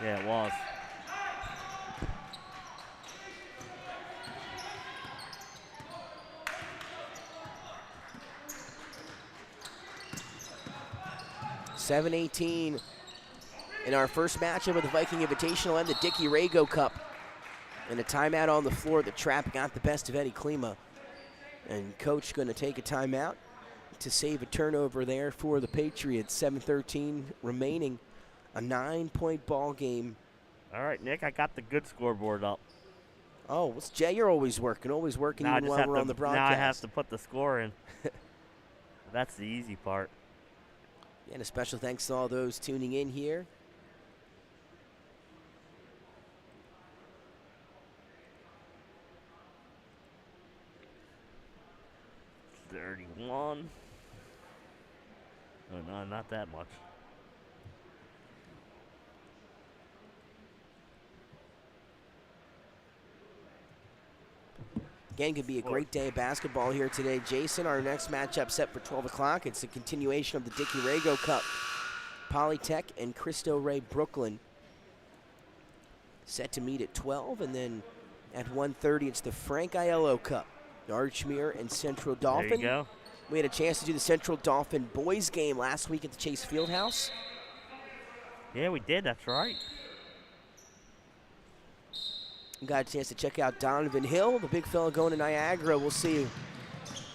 Yeah, it was. $7-18 in our first matchup of the Viking Invitational and the Dickie Rago Cup. And a timeout on the floor. The trap got the best of Eddie Klima. And coach going to take a timeout to save a turnover there for the Patriots. 7:13 remaining. A 9-point ball game. All right, Nick, I got the good scoreboard up. Oh, well, Jay, you're always working even while we're on the broadcast. Now I have to put the score in. That's the easy part. And a special thanks to all those tuning in here. $31. Oh, no, not that much. Again, could be a great day of basketball here today. Jason, our next matchup set for 12 o'clock. It's a continuation of the Dickie Rago Cup. Polytech and Cristo Rey Brooklyn set to meet at 12. And then at 1:30, it's the Frank Aiello Cup. Archmere and Central Dolphin. There you go. We had a chance to do the Central Dolphin boys game last week at the Chase Fieldhouse. Yeah, we did. That's right. Got a chance to check out Donovan Hill, the big fella going to Niagara. We'll see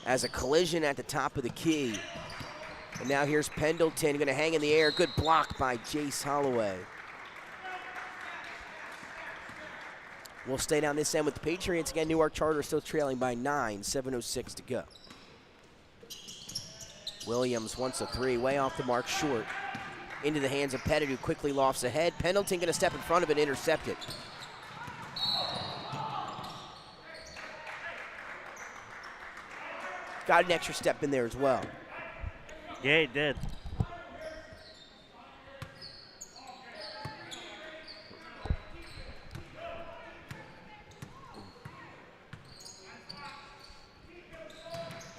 as a collision at the top of the key. And now here's Pendleton going to hang in the air. Good block by Jace Holloway. We'll stay down this end with the Patriots. Again, Newark Charter still trailing by 9, 7:06 to go. Williams wants a 3, way off the mark, short. Into the hands of Pettit, who quickly lofts ahead. Pendleton going to step in front of it, intercept it. Got an extra step in there as well. Yeah, he did.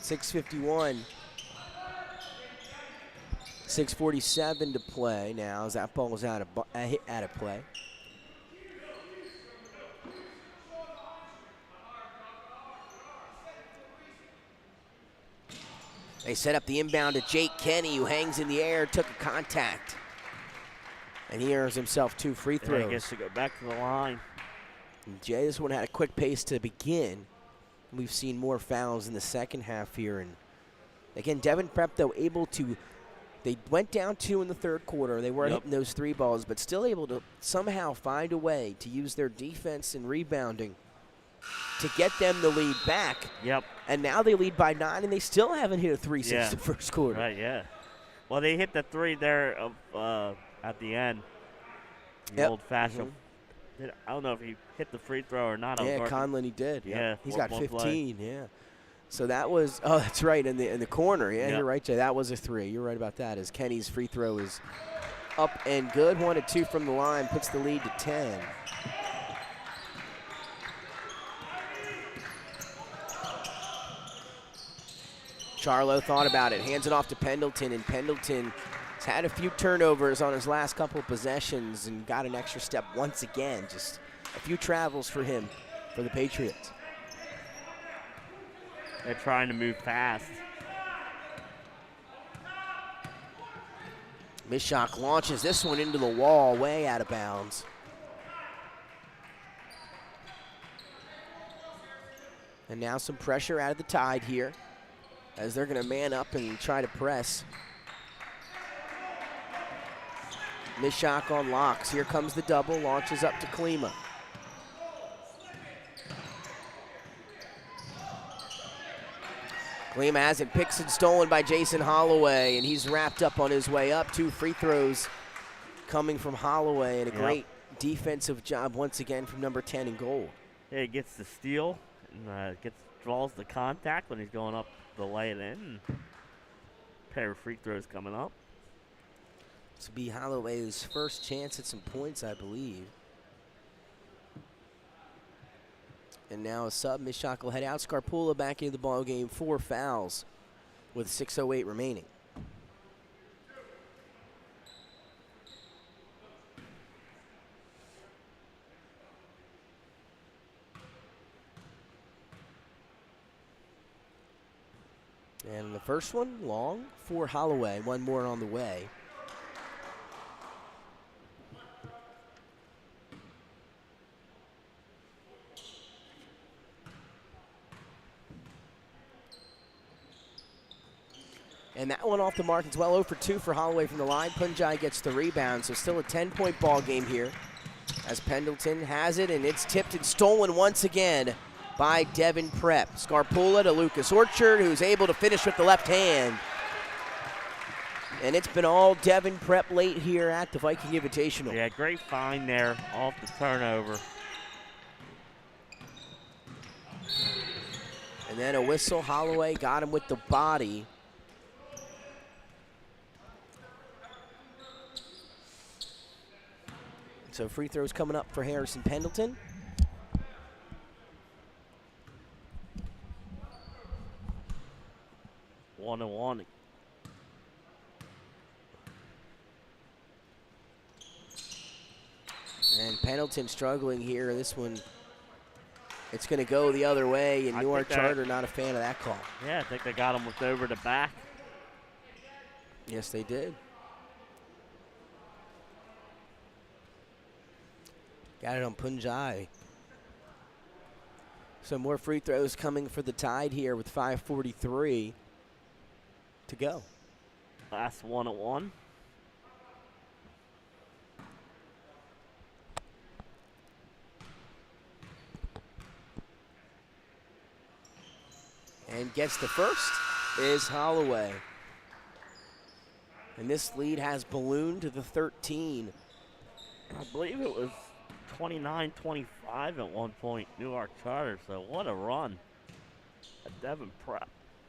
.651. 6:47 to play now as that ball was out of play. They set up the inbound to Jake Kenny, who hangs in the air, took a contact. And he earns himself 2 free throws. Yeah, he gets to go back to the line. And Jay, this one had a quick pace to begin. We've seen more fouls in the second half here. And again, Devin Prep, though, able to, they went down 2 in the third quarter. They weren't hitting those 3 balls, but still able to somehow find a way to use their defense and rebounding to get them the lead back. Yep. And now they lead by 9, and they still haven't hit a 3 since the first quarter. Right, yeah. Well, they hit the 3 there at the end. The old-fashioned. I don't know if he hit the free throw or not. Yeah, Conlon, he did. Yeah, he's got 15. Yeah. So that was, oh, that's right, in the corner. Yeah, you're right, Jay. That was a 3. You're right about that. As Kenny's free throw is up and good. 1 and 2 from the line, puts the lead to 10. Charlo thought about it, hands it off to Pendleton, and Pendleton has had a few turnovers on his last couple of possessions and got an extra step once again. Just a few travels for him, for the Patriots. They're trying to move fast. Mishak launches this one into the wall, way out of bounds. And now some pressure out of the Tide here, as they're going to man up and try to press. Mishak on locks. Here comes the double. Launches up to Klima. William has it, picks and stolen by Jason Holloway, and he's wrapped up on his way up. 2 free throws coming from Holloway, and a great defensive job once again from number 10 in goal. Yeah, he gets the steal and draws the contact when he's going up to lay it in. Pair of free throws coming up. This will be Holloway's first chance at some points, I believe. And now a sub. Mishak will head out. Scarpula back into the ball game. 4 fouls with 6:08 remaining. And the first one, long for Holloway. 1 more on the way. And that one off the mark as well. 0 for 2 for Holloway from the line. Punjai gets the rebound, so still a 10-point ball game here as Pendleton has it, and it's tipped and stolen once again by Devin Prep. Scarpula to Lucas Orchard, who's able to finish with the left hand. And it's been all Devin Prep late here at the Viking Invitational. Yeah, great find there off the turnover. And then a whistle. Holloway got him with the body. So free throws coming up for Harrison Pendleton. One and one. And Pendleton struggling here. This one, it's going to go the other way, and Newark Charter not a fan of that call. Yeah, I think they got him with over the back. Yes, they did. Got it on Punjai. Some more free throws coming for the Tide here with 5:43 to go. Last 1 and 1. And gets the first is Holloway. And this lead has ballooned to the 13. I believe it was 29-25 at one point, Newark Charter, so what a run at Devin Prep.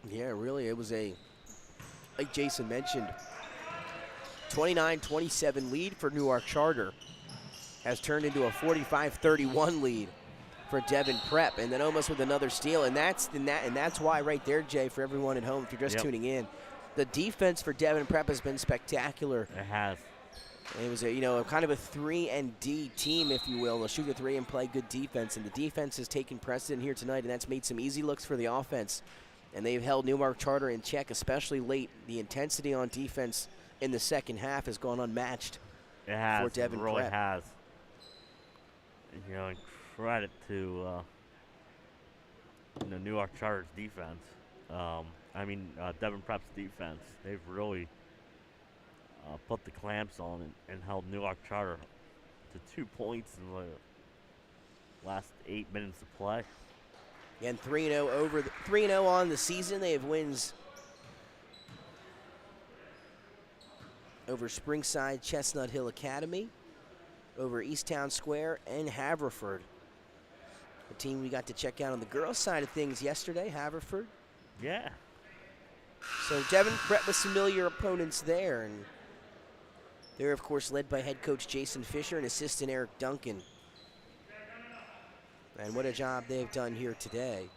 Yeah, really, it was like Jason mentioned, 29-27 lead for Newark Charter has turned into a 45-31 lead for Devin Prep, and then almost with another steal, and that's why right there, Jay, for everyone at home, if you're just tuning in, the defense for Devin Prep has been spectacular. It has. It was a kind of a 3-and-D team, if you will. They'll shoot the 3 and play good defense, and the defense has taken precedent here tonight, and that's made some easy looks for the offense. And they've held Newark Charter in check, especially late. The intensity on defense in the second half has gone unmatched. It has. For Devin it really Prep. has. And credit to Newark Charter's defense. Devin Prep's defense. They've really put the clamps on and held Newark Charter to 2 points in the last 8 minutes of play. And 3-0 on the season. They have wins over Springside Chestnut Hill Academy, over Easttown Square, and Haverford. The team we got to check out on the girls' side of things yesterday, Haverford. Yeah. So Devin Prep with familiar opponents there, and they're, of course, led by head coach Jason Fisher and assistant Eric Duncan. And what a job they've done here today.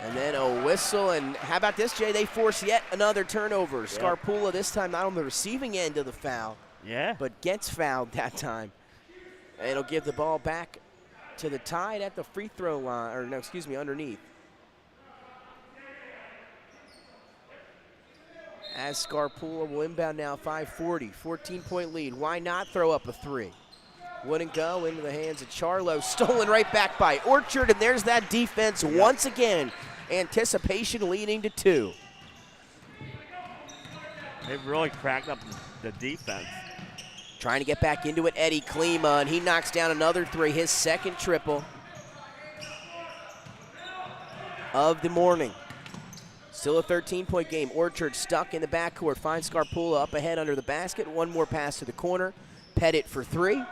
And then a whistle, and how about this, Jay? They force yet another turnover. Yep. Scarpula this time not on the receiving end of the foul. Yeah. But gets fouled that time. And it'll give the ball back to the Tide at the free throw line, underneath. As Scarpula will inbound now, 5:40, 14-point lead. Why not throw up a 3? Wouldn't go into the hands of Charlo. Stolen right back by Orchard, and there's that defense once again. Anticipation leading to 2. They've really cracked up the defense. Trying to get back into it, Eddie Klima, and he knocks down another three, his second triple of the morning. Still a 13-point game. Orchard stuck in the backcourt. Finds Scarpula up ahead under the basket. One more pass to the corner. Pettit for three.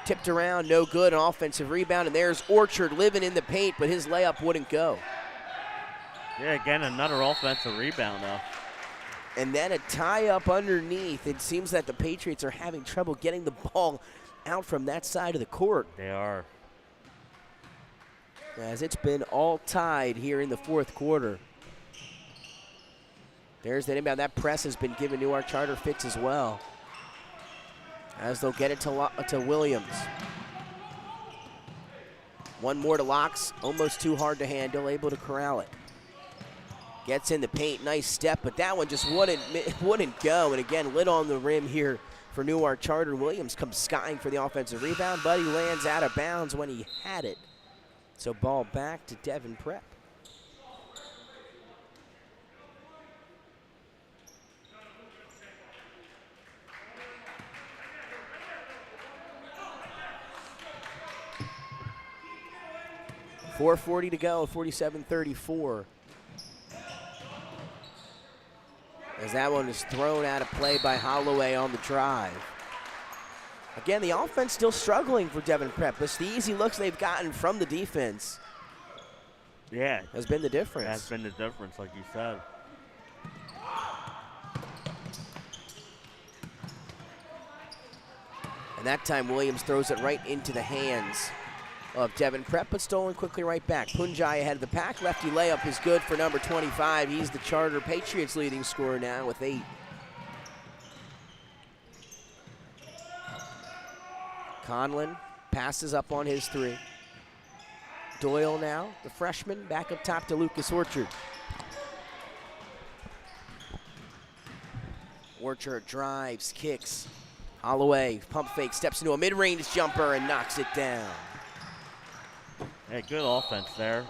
Tipped around, no good. An offensive rebound, and there's Orchard living in the paint, but his layup wouldn't go. Yeah, again, another offensive rebound now. And then a tie up underneath. It seems that the Patriots are having trouble getting the ball out from that side of the court. They are. As it's been all tied here in the fourth quarter. There's that inbound. That press has been given Newark Charter fits as well. As they'll get it to Williams. One more to Locks. Almost too hard to handle. Able to corral it. Gets in the paint. Nice step, but that one just wouldn't go. And again, lit on the rim here for Newark Charter. Williams comes skying for the offensive rebound, but he lands out of bounds when he had it. So ball back to Devin Prep. .440 to go, 47-34. As that one is thrown out of play by Holloway on the drive. Again, the offense still struggling for Devin Prep. It's the easy looks they've gotten from the defense. Yeah. Has been the difference. Has been the difference, like you said. And that time Williams throws it right into the hands of Devin Prep, but stolen quickly right back. Punjai ahead of the pack. Lefty layup is good for number 25. He's the Charter Patriots leading scorer now with 8. Conlon passes up on his 3. Doyle now, the freshman, back up top to Lucas Orchard. Orchard drives, kicks. Holloway, pump fake, steps into a mid-range jumper and knocks it down. Hey, good offense there.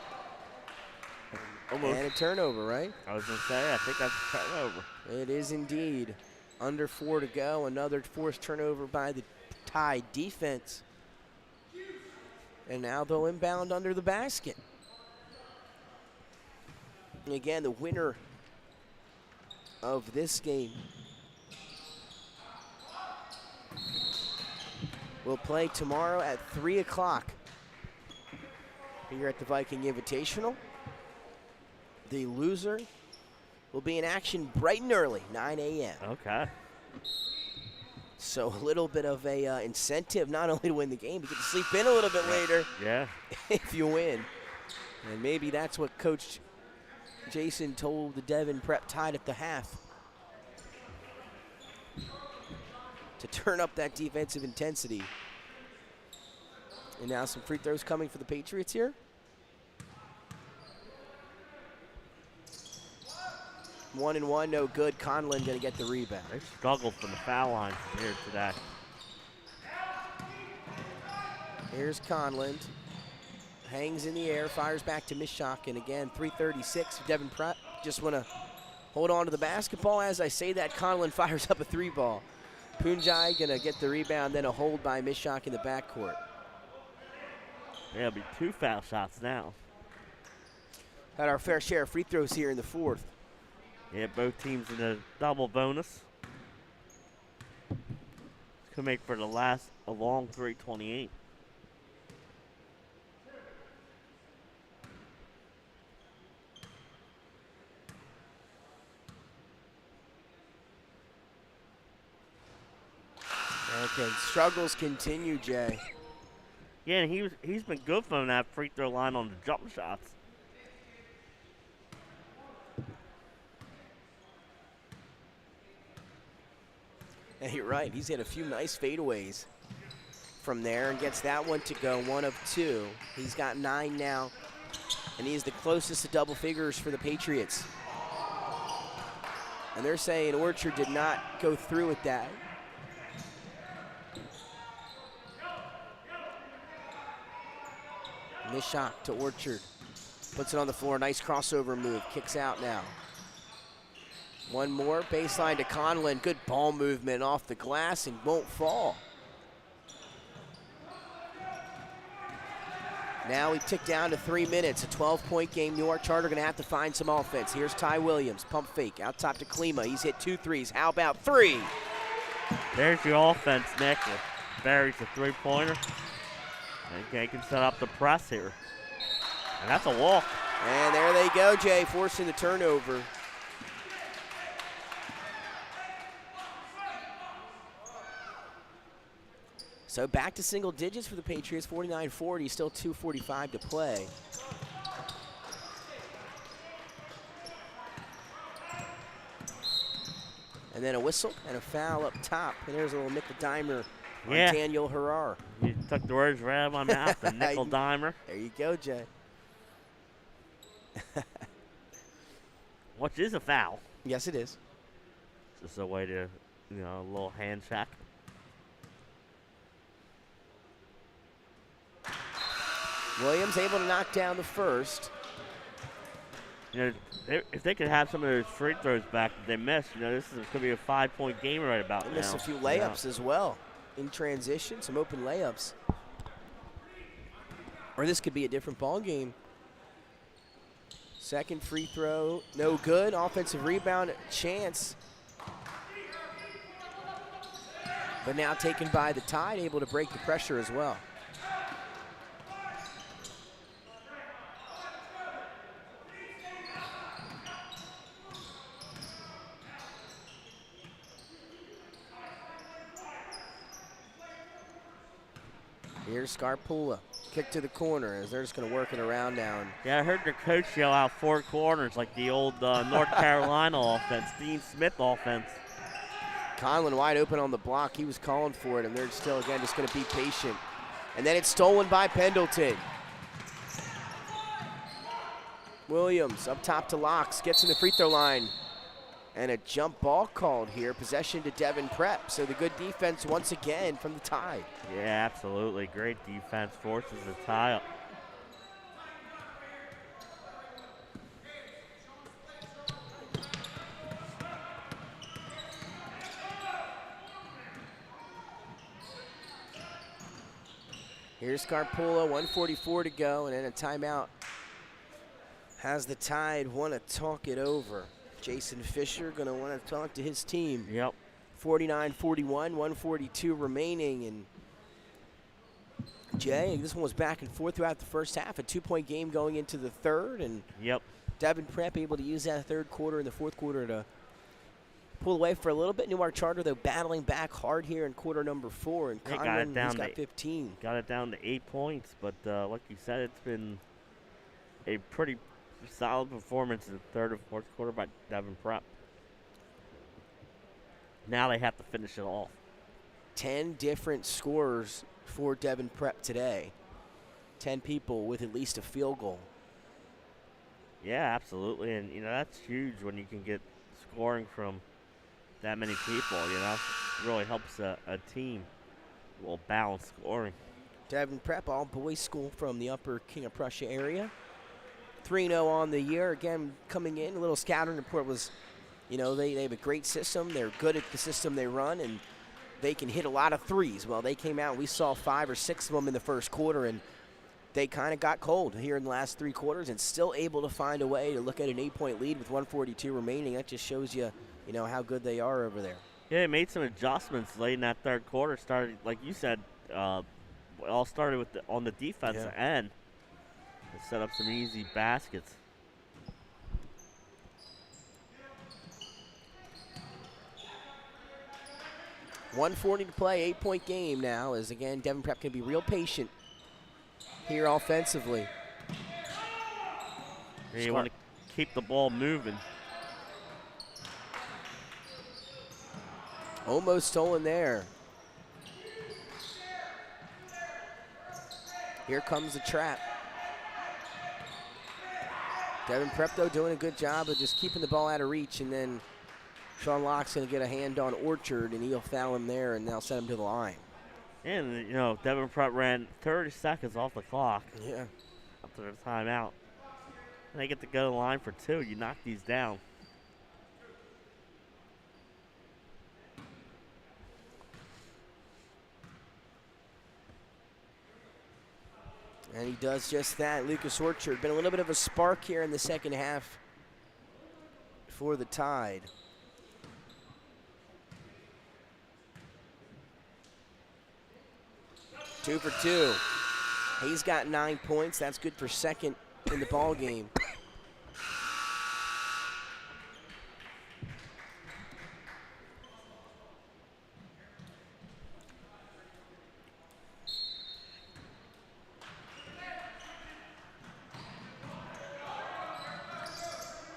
Almost. And a turnover, right? I was going to say, I think that's a turnover. It is indeed. Under 4 to go. Another forced turnover by the Tide defense. And now they'll inbound under the basket. And again, the winner of this game will play tomorrow at 3 o'clock. Here at the Viking Invitational. The loser will be in action bright and early, 9 a.m. Okay. So a little bit of a incentive, not only to win the game, but get to sleep in a little bit later. Yeah. If you win. And maybe that's what Coach Jason told the Devin Prep Tide at the half. To turn up that defensive intensity. And now some free throws coming for the Patriots here. One and one, no good. Conlon gonna get the rebound. They struggled from the foul line from here today. Here's Conlon. Hangs in the air, fires back to Mishak, and again, 3:36. Devin Pratt just want to hold on to the basketball. As I say that, Conlon fires up a 3-ball. Punjai gonna get the rebound, then a hold by Mishak in the backcourt. There'll be 2 foul shots now. Had our fair share of free throws here in the fourth. Yeah, both teams in a double bonus. Could make for a long 3:28. Okay, struggles continue, Jay. Yeah, and he's been good from that free throw line on the jump shots. Yeah, you're right. He's had a few nice fadeaways from there and gets that one to go, 1 of 2. He's got 9 now, and he's the closest to double figures for the Patriots. And they're saying Orchard did not go through with that. Mishak to Orchard. Puts it on the floor. Nice crossover move. Kicks out now. One more, baseline to Conlon. Good ball movement off the glass and won't fall. Now we tick down to 3 minutes, a 12-point game. Newark Charter gonna have to find some offense. Here's Ty Williams, pump fake, out top to Klima. He's hit 2 threes, how about 3? There's your offense, Nick. Buries a three-pointer. And they can set up the press here. And that's a walk. And there they go, Jay, forcing the turnover. So back to single digits for the Patriots, 49-40, still 2:45 to play. And then a whistle and a foul up top. And there's a little nickel dimer on Daniel Harar. You took the words right out of my mouth, the nickel dimer. There you go, Jay. Which is a foul. Yes, it is. Just a way to, a little hand check. Williams able to knock down the first. If they could have some of those free throws back that they missed, this is going to be a 5-point game right about now. Missed a few layups as well in transition, some open layups. Or this could be a different ball game. Second free throw, no good. Offensive rebound chance. But now taken by the Tide, able to break the pressure as well. Here's Scarpula, kick to the corner as they're just going to work it around now. Yeah, I heard their coach yell out 4 corners like the old North Carolina offense, Dean Smith offense. Conlon wide open on the block. He was calling for it, and they're still, again, just going to be patient. And then it's stolen by Pendleton. Williams up top to Locks, gets in the free throw line. And a jump ball called here, possession to Devin Prep. So the good defense once again from the Tide. Yeah, absolutely. Great defense, forces a tie up. Here's Scarpula, 1:44 to go, and then a timeout. Has the Tide want to talk it over? Jason Fisher going to want to talk to his team. Yep. 49-41, 142 remaining. And Jay, this one was back and forth throughout the first half. A 2-point game going into the third. And Devin Prep able to use that third quarter and the fourth quarter to pull away for a little bit. Newark Charter, though, battling back hard here in quarter number 4. And Conlon, he's got 15. Got it down to 8 points. But like you said, it's been a pretty solid performance in the third and fourth quarter by Devin Prep. Now they have to finish it off. 10 different scorers for Devin Prep today. 10 people with at least a field goal. Yeah, absolutely. And, that's huge when you can get scoring from that many people, It really helps a team. Well, balanced scoring. Devin Prep, all boys school from the upper King of Prussia area. 3-0 on the year. Again, coming in, a little scouting report was, they have a great system. They're good at the system they run, and they can hit a lot of threes. Well, they came out, and we saw 5 or 6 of them in the first quarter, and they kind of got cold here in the last 3 quarters and still able to find a way to look at an 8-point lead with 1:42 remaining. That just shows you, how good they are over there. Yeah, they made some adjustments late in that third quarter. Started, like you said, it all started with on the defensive end. Set up some easy baskets. $140 to play, 8-point game now as, again, Devin Prep can be real patient here offensively. You want to keep the ball moving. Almost stolen there. Here comes the trap. Devin Prep, though, doing a good job of just keeping the ball out of reach, and then Sean Locke's going to get a hand on Orchard, and he'll foul him there, and they'll send him to the line. And, Devin Prep ran 30 seconds off the clock. Yeah. Up to the timeout. And they get to go to the line for 2. You knock these down. And he does just that. Lucas Orchard, been a little bit of a spark here in the second half for the Tide. Two for two. He's got 9 points. That's good for second in the ball game.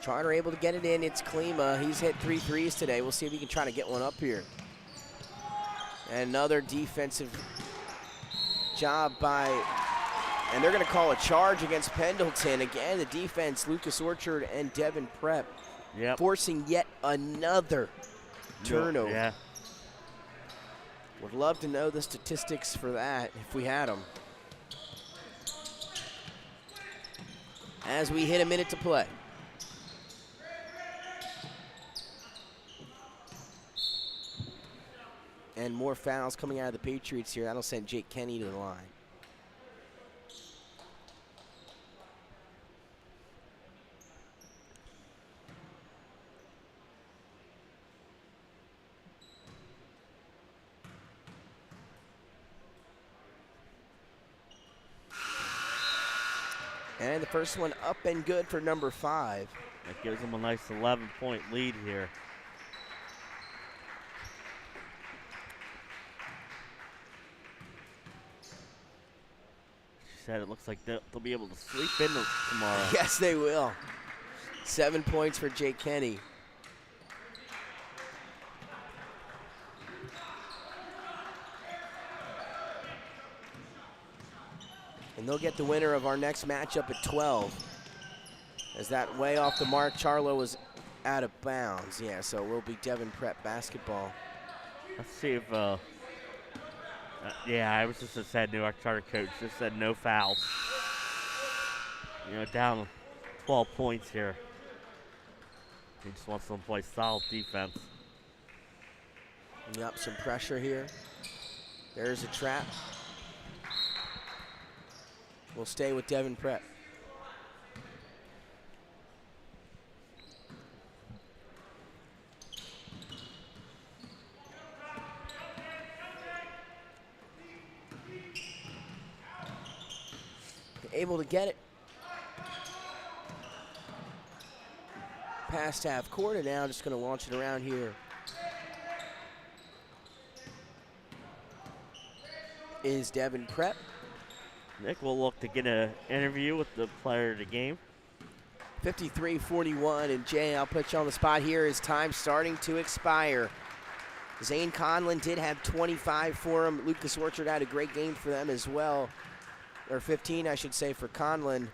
Charter able to get it in. It's Klima. He's hit 3 threes today. We'll see if he can try to get one up here. And another defensive job by, and they're going to call a charge against Pendleton. Again, the defense, Lucas Orchard and Devin Prep, forcing yet another turnover. Yeah. Would love to know the statistics for that if we had them. As we hit a minute to play. And more fouls coming out of the Patriots here. That'll send Jake Kenny to the line. And the first one up and good for number 5. That gives them a nice 11-point lead here. Said it looks like they'll be able to sleep in tomorrow. Yes, they will. 7 points for Jake Kenny. And they'll get the winner of our next matchup at 12. As that way off the mark, Charlo was out of bounds. Yeah, so it will be Devin Prep basketball. Let's see if yeah, I was just a sad Newark Charter coach. Just said no fouls. You know, down 12 points here. He just wants them to play solid defense. Yep, some pressure here. There's a trap. We'll stay with Devin Prep. Able to get it past half court, and now just going to launch it around here. Is Devin Prep. Nick will look to get an interview with the player of the game. 53-41, and Jay, I'll put you on the spot here as time starting to expire. Zane Conlon did have 25 for him. Lucas Orchard had a great game for them as well. Or 15, I should say, for Conlon.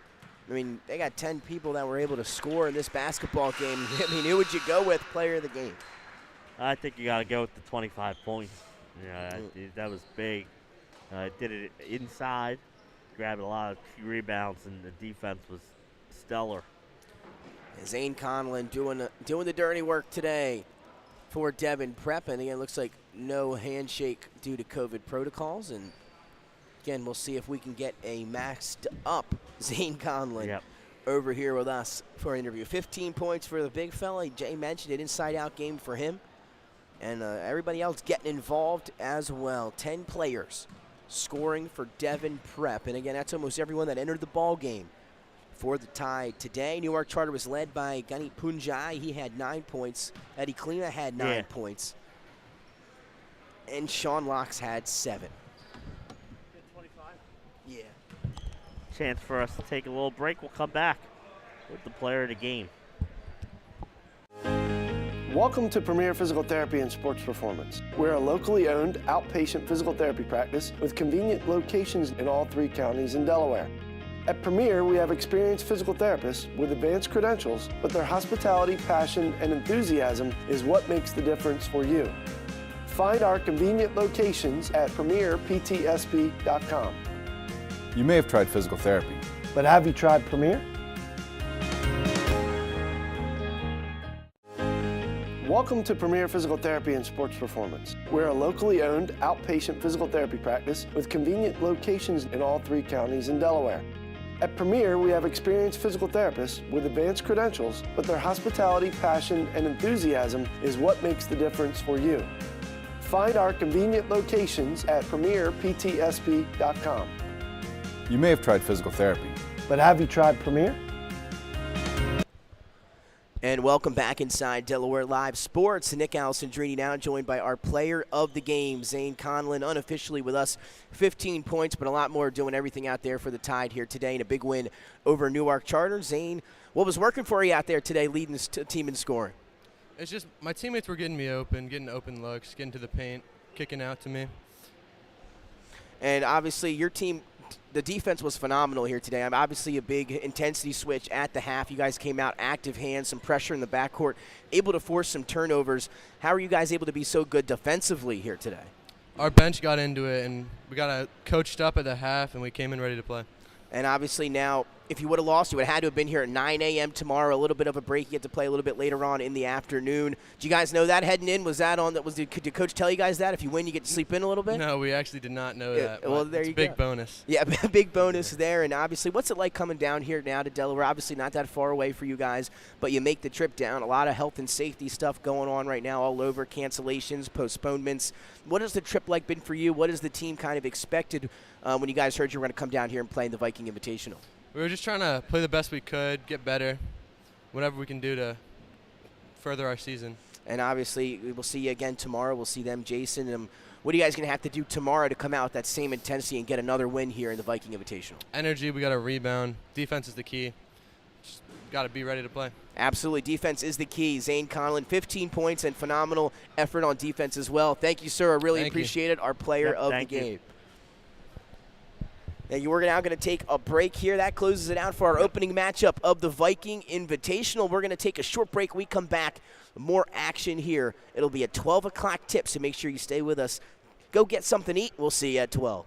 I mean, they got 10 people that were able to score in this basketball game. I mean, who would you go with, player of the game? I think you got to go with the 25 points. Yeah, that was big. Did it inside, grabbed a lot of key rebounds, and the defense was stellar. Zane Conlon doing the dirty work today for Devin Prep. And again, it looks like no handshake due to COVID protocols. And again, we'll see if we can get a maxed up Zane Conlon over here with us for an interview. 15 points for the big fella. Jay mentioned it, inside-out game for him. And everybody else getting involved as well. 10 players scoring for Devin Prep. And again, that's almost everyone that entered the ball game for the Tide today. Newark Charter was led by Gani Punjai. He had 9 points. Eddie Klima had 9 points. And Sean Locks had 7. Yeah. Chance for us to take a little break. We'll come back with the player of the game. Welcome to Premier Physical Therapy and Sports Performance. We're a locally owned outpatient physical therapy practice with convenient locations in all 3 counties in Delaware. At Premier, we have experienced physical therapists with advanced credentials, but their hospitality, passion, and enthusiasm is what makes the difference for you. Find our convenient locations at premierptsp.com. You may have tried physical therapy. But have you tried Premier? Welcome to Premier Physical Therapy and Sports Performance. We're a locally owned outpatient physical therapy practice with convenient locations in all 3 counties in Delaware. At Premier, we have experienced physical therapists with advanced credentials, but their hospitality, passion, and enthusiasm is what makes the difference for you. Find our convenient locations at premierptsp.com. You may have tried physical therapy, but have you tried Premier? And welcome back inside Delaware Live Sports. Nick Alessandrini now joined by our player of the game, Zane Conlon, unofficially with us. 15 points, but a lot more, doing everything out there for the Tide here today in a big win over Newark Charter. Zane, what was working for you out there today leading this team in scoring? It's just my teammates were getting me open, getting open looks, getting to the paint, kicking out to me. And obviously your team, the defense was phenomenal here today. Obviously a big intensity switch at the half. You guys came out active hands, some pressure in the backcourt, able to force some turnovers. How are you guys able to be so good defensively here today? Our bench got into it, and we got coached up at the half, and we came in ready to play. And obviously now, if you would have lost, you would have had to have been here at 9 a.m. tomorrow. A little bit of a break. You get to play a little bit later on in the afternoon. Do you guys know that heading in? Was that on? Did Coach tell you guys that? If you win, you get to sleep in a little bit? No, we actually did not know that. Well, there you go. Big bonus. Yeah, big bonus there. And obviously, what's it like coming down here now to Delaware? Obviously not that far away for you guys, but you make the trip down. A lot of health and safety stuff going on right now all over, cancellations, postponements. What has the trip like been for you? What has the team kind of expected when you guys heard you were going to come down here and play in the Viking Invitational? We were just trying to play the best we could, get better, whatever we can do to further our season. And obviously, we'll see you again tomorrow. We'll see them, Jason. What are you guys going to have to do tomorrow to come out with that same intensity and get another win here in the Viking Invitational? Energy, we got to rebound. Defense is the key. Just got to be ready to play. Absolutely. Defense is the key. Zane Conlon, 15 points and phenomenal effort on defense as well. Thank you, sir. I really appreciate it. Our player of the game. Now, we're now going to take a break here. That closes it out for our opening matchup of the Viking Invitational. We're going to take a short break. We come back, more action here. It'll be a 12 o'clock tip, so make sure you stay with us. Go get something to eat. We'll see you at 12.